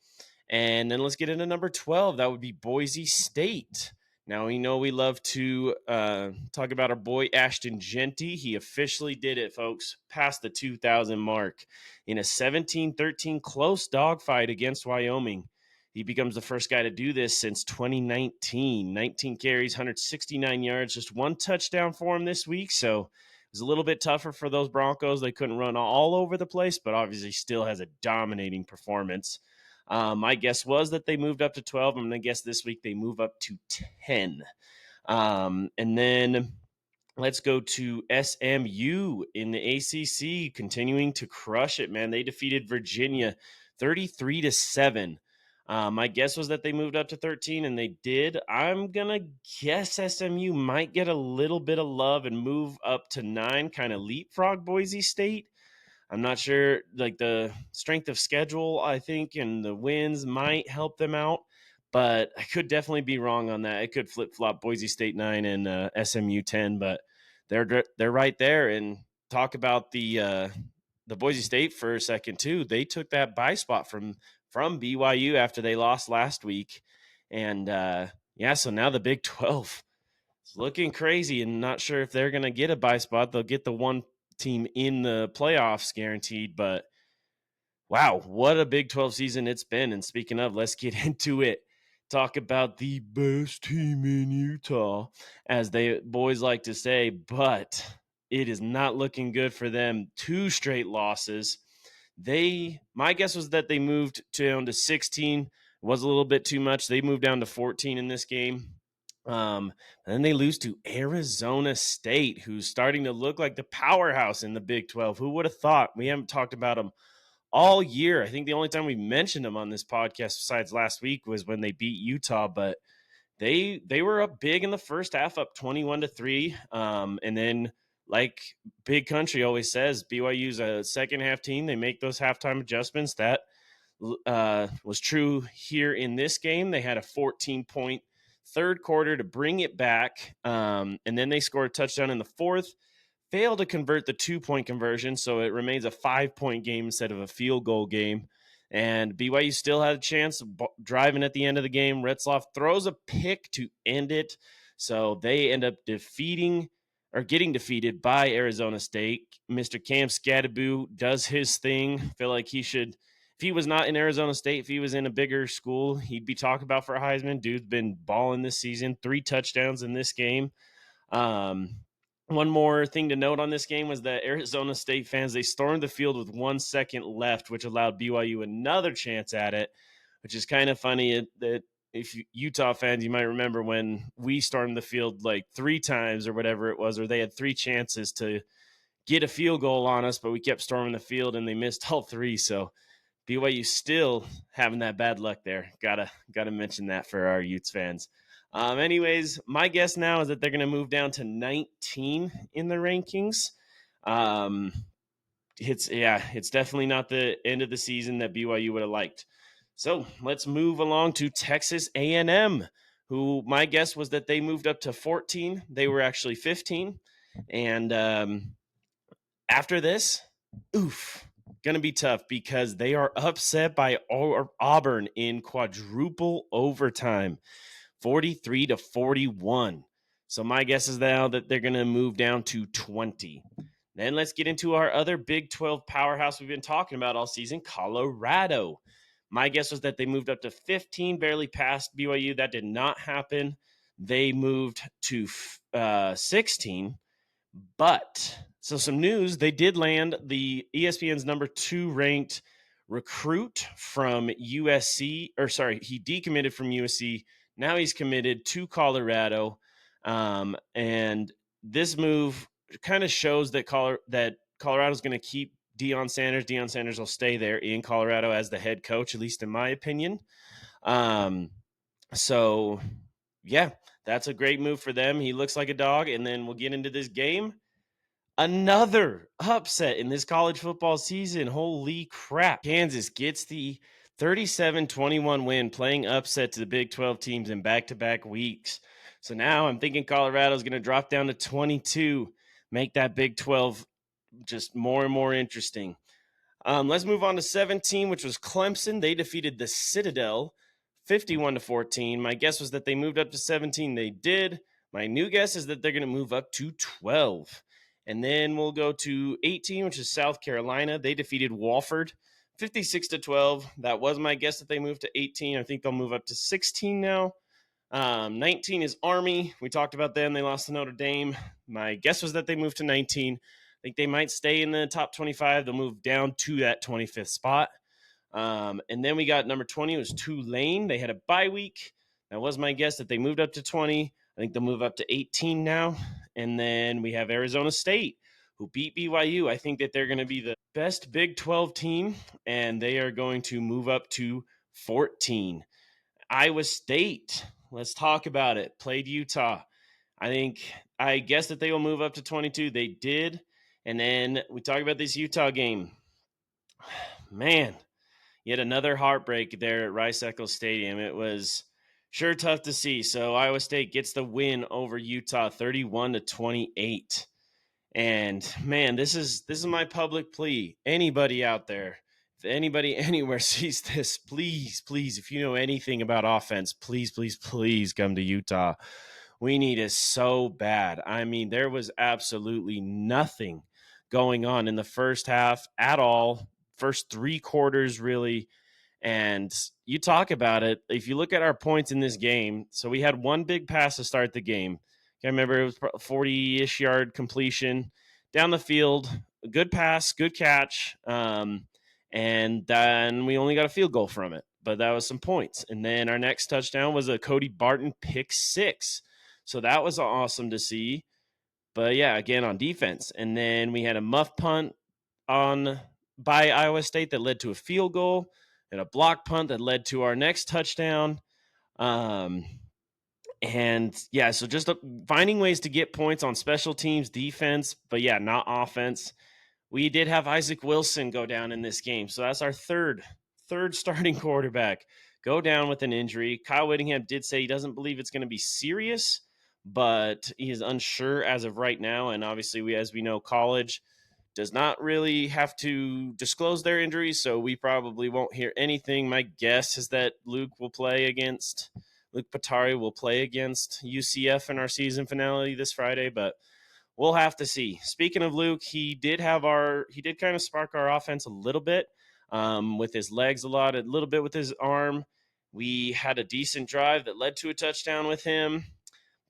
And then let's get into number 12. That would be Boise State. Now, we know we love to talk about our boy Ashton Genty. He officially did it, folks, past the 2,000 mark in a 17-13 close dogfight against Wyoming. He becomes the first guy to do this since 2019. 19 carries, 169 yards, just 1 touchdown for him this week. So it was a little bit tougher for those Broncos. They couldn't run all over the place, but obviously still has a dominating performance. My guess was that they moved up to 12. I'm going to guess this week they move up to 10. And then let's go to SMU in the ACC, continuing to crush it, man. They defeated Virginia 33-7. My guess was that they moved up to 13, and they did. I'm going to guess SMU might get a little bit of love and move up to 9, kind of leapfrog Boise State. I'm not sure, like the strength of schedule, I think, and the wins might help them out, but I could definitely be wrong on that. It could flip-flop Boise State 9 and SMU 10, but they're right there. And talk about the Boise State for a second too. They took that bye spot from BYU after they lost last week, and so now the Big 12 is looking crazy, and not sure if they're going to get a bye spot. They'll get the one team in the playoffs guaranteed, but wow, what a Big 12 season it's been. And speaking of, let's get into it. Talk about the best team in Utah, as they boys like to say, but it is not looking good for them. 2 straight losses. My guess was that they moved down to 16. It was a little bit too much. They moved down to 14 in this game. And then they lose to Arizona State, who's starting to look like the powerhouse in the Big 12. Who would have thought? We haven't talked about them all year. I think the only time we mentioned them on this podcast besides last week was when they beat Utah, but they were up big in the first half, up 21-3. And then, like Big Country always says, BYU's a second half team. They make those halftime adjustments. That was true here in this game. They had a 14-point third quarter to bring it back, and then they scored a touchdown in the fourth, failed to convert the 2-point conversion, so it remains a 5-point game instead of a field goal game. And BYU still had a chance driving at the end of the game. Retzloff throws a pick to end it, so they end up getting defeated by Arizona State. Mr. Cam Scadaboo does his thing. I feel like he should. If he was not in Arizona State, if he was in a bigger school, he'd be talked about for a Heisman. Dude's been balling this season, 3 touchdowns in this game. One more thing to note on this game was that Arizona State fans, they stormed the field with 1 second left, which allowed BYU another chance at it, which is kind of funny that if Utah fans, you might remember when we stormed the field like 3 times or whatever it was, or they had 3 chances to get a field goal on us, but we kept storming the field and they missed all 3. So BYU still having that bad luck there. Gotta mention that for our Utes fans. Anyways, my guess now is that they're going to move down to 19 in the rankings. It's definitely not the end of the season that BYU would have liked. So let's move along to Texas A&M, who my guess was that they moved up to 14. They were actually 15. And after this, going to be tough because they are upset by Auburn in quadruple overtime, 43-41. So my guess is now that they're going to move down to 20. Then let's get into our other Big 12 powerhouse we've been talking about all season, Colorado. My guess was that they moved up to 15, barely past BYU. That did not happen. They moved to 16. But, so some news, they did land the ESPN's number 2 ranked recruit from USC, he decommitted from USC. Now he's committed to Colorado. And this move kind of shows that Colorado's going to keep Deion Sanders. Deion Sanders will stay there in Colorado as the head coach, at least in my opinion. So, yeah, that's a great move for them. He looks like a dog. And then we'll get into this game. Another upset in this college football season. Holy crap. Kansas gets the 37-21 win, playing upset to the Big 12 teams in back-to-back weeks. So now I'm thinking Colorado's going to drop down to 22, make that Big 12 just more and more interesting. Let's move on to 17, which was Clemson. They defeated the Citadel 51-14. My guess was that they moved up to 17. They did. My new guess is that they're going to move up to 12. And then we'll go to 18, which is South Carolina. They defeated Wofford 56-12. That was my guess that they moved to 18. I think they'll move up to 16 now. 19 is Army. We talked about them. They lost to Notre Dame. My guess was that they moved to 19. I think they might stay in the top 25. They'll move down to that 25th spot. And then we got number 20 was Tulane. They had a bye week. That was my guess that they moved up to 20. I think they'll move up to 18 now. And then we have Arizona State, who beat BYU. I think that they're going to be the best Big 12 team, and they are going to move up to 14. Iowa State, let's talk about it. Played Utah. I guess that they will move up to 22. They did. And then we talk about this Utah game. Man, yet another heartbreak there at Rice-Eccles Stadium. It was sure tough to see. So Iowa State gets the win over Utah 31-28. And man, this is my public plea. Anybody out there, if anybody anywhere sees this, please, if you know anything about offense, please come to Utah. We need it so bad. I mean, there was absolutely nothing going on in the first half at all. First 3 quarters, really. And you talk about it. If you look at our points in this game, so we had one big pass to start the game. I remember it was 40-ish yard completion down the field. A good pass, good catch. And then we only got a field goal from it. But that was some points. And then our next touchdown was a Cody Barton pick 6. So that was awesome to see. But yeah, again, on defense. And then we had a muff punt by Iowa State that led to a field goal, and a block punt that led to our next touchdown. And yeah, so just finding ways to get points on special teams, defense, but yeah, not offense. We did have Isaac Wilson go down in this game. So that's our third starting quarterback go down with an injury. Kyle Whittingham did say he doesn't believe it's going to be serious, but he is unsure as of right now. And obviously, as we know, college does not really have to disclose their injuries, so we probably won't hear anything. My guess is that Luke Patari will play against UCF in our season finale this Friday, but we'll have to see. Speaking of Luke, he did kind of spark our offense a little bit with his legs a little bit with his arm. We had a decent drive that led to a touchdown with him,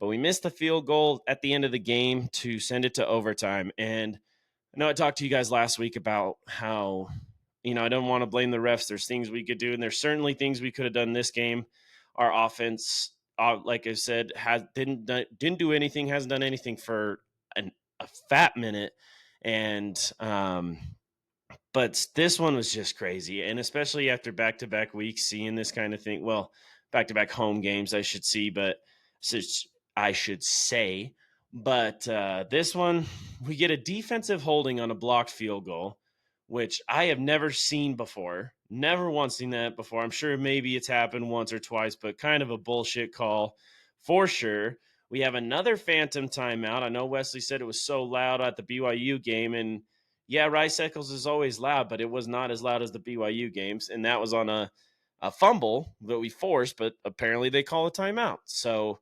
but we missed the field goal at the end of the game to send it to overtime. And I know I talked to you guys last week about how, I don't want to blame the refs. There's things we could do, and there's certainly things we could have done this game. Our offense, like I said, didn't do anything, hasn't done anything for a fat minute. And but this one was just crazy, and especially after back-to-back weeks, seeing this kind of thing. Well, back-to-back home games, I should say. But this one, we get a defensive holding on a blocked field goal, which I have never seen before. Never once seen that before. I'm sure maybe it's happened once or twice, but kind of a bullshit call for sure. We have another phantom timeout. I know Wesley said it was so loud at the BYU game, and yeah, Rice Eccles is always loud, but it was not as loud as the BYU games. And that was on a fumble that we forced, but apparently they call a timeout. So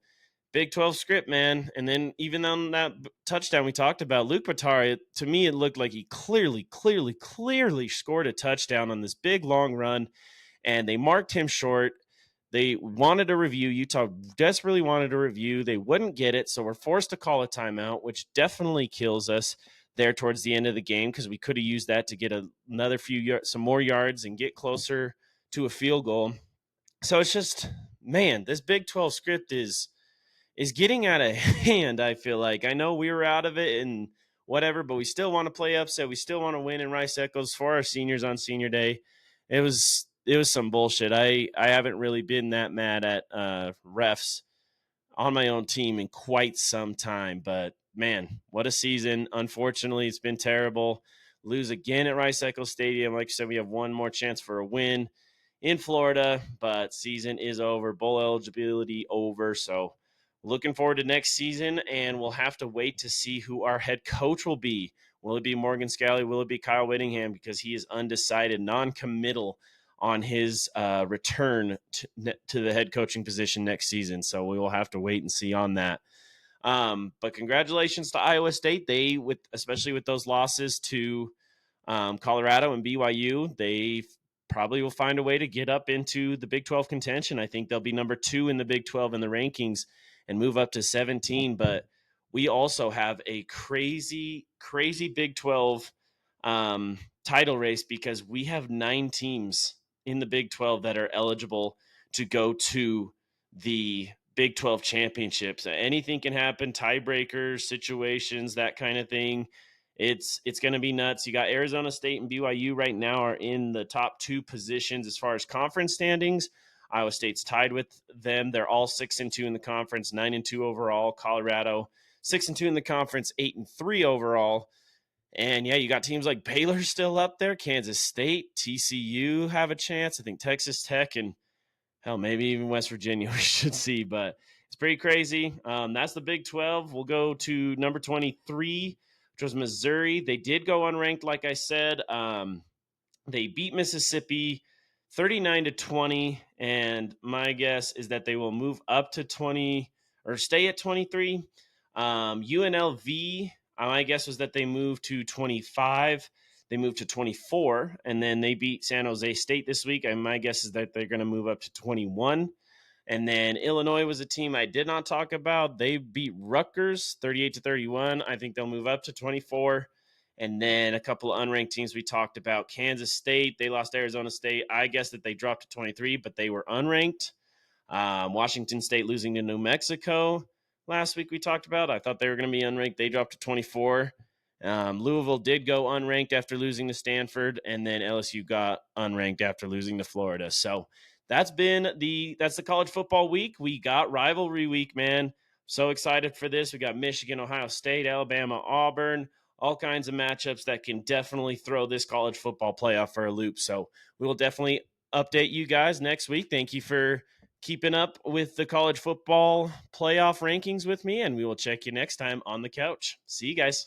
Big 12 script, man. And then even on that touchdown we talked about, Luke Patari, to me, it looked like he clearly scored a touchdown on this big long run, and they marked him short. They wanted a review. Utah desperately wanted a review. They wouldn't get it, so we're forced to call a timeout, which definitely kills us there towards the end of the game because we could have used that to get another some more yards and get closer to a field goal. So it's just, man, this Big 12 script is getting out of hand, I feel like. I know we were out of it and whatever, but we still want to play upset. We still want to win in Rice Eccles for our seniors on senior day. It was some bullshit. I haven't really been that mad at refs on my own team in quite some time, but man, what a season. Unfortunately, it's been terrible. Lose again at Rice Eccles Stadium. Like I said, we have one more chance for a win in Florida, but season is over. Bowl eligibility over. So looking forward to next season, and we'll have to wait to see who our head coach will be. Will it be Morgan Scalley? Will it be Kyle Whittingham? Because he is undecided, non-committal on his return to the head coaching position next season. So we will have to wait and see on that. But congratulations to Iowa State. They, especially with those losses to Colorado and BYU, they probably will find a way to get up into the Big 12 contention. I think they'll be number 2 in the Big 12 in the rankings and move up to 17. But we also have a crazy Big 12 title race because we have 9 teams in the Big 12 that are eligible to go to the Big 12 championships. Anything can happen, tiebreakers, situations, that kind of thing. It's going to be nuts. You got Arizona State and BYU right now are in the top 2 positions as far as conference standings. Iowa State's tied with them. They're all 6-2 in the conference, 9-2 overall. Colorado 6-2 in the conference, 8-3 overall. And yeah, you got teams like Baylor still up there, Kansas State, TCU have a chance. I think Texas Tech and hell, maybe even West Virginia we should see, but it's pretty crazy. That's the Big 12. We'll go to number 23, which was Missouri. They did go unranked, like I said. They beat Mississippi 39-20, and my guess is that they will move up to 20 or stay at 23. UNLV, my guess was that they moved to 25. They moved to 24, and then they beat San Jose State this week. And my guess is that they're going to move up to 21. And then Illinois was a team I did not talk about. They beat Rutgers 38-31. I think they'll move up to 24. And then a couple of unranked teams we talked about. Kansas State, they lost Arizona State. I guess that they dropped to 23, but they were unranked. Washington State losing to New Mexico last week we talked about. I thought they were going to be unranked. They dropped to 24. Louisville did go unranked after losing to Stanford, and then LSU got unranked after losing to Florida. So that's the college football week. We got rivalry week, man. So excited for this. We got Michigan, Ohio State, Alabama, Auburn, all kinds of matchups that can definitely throw this college football playoff for a loop. So we will definitely update you guys next week. Thank you for keeping up with the college football playoff rankings with me, and we will check you next time on the couch. See you guys.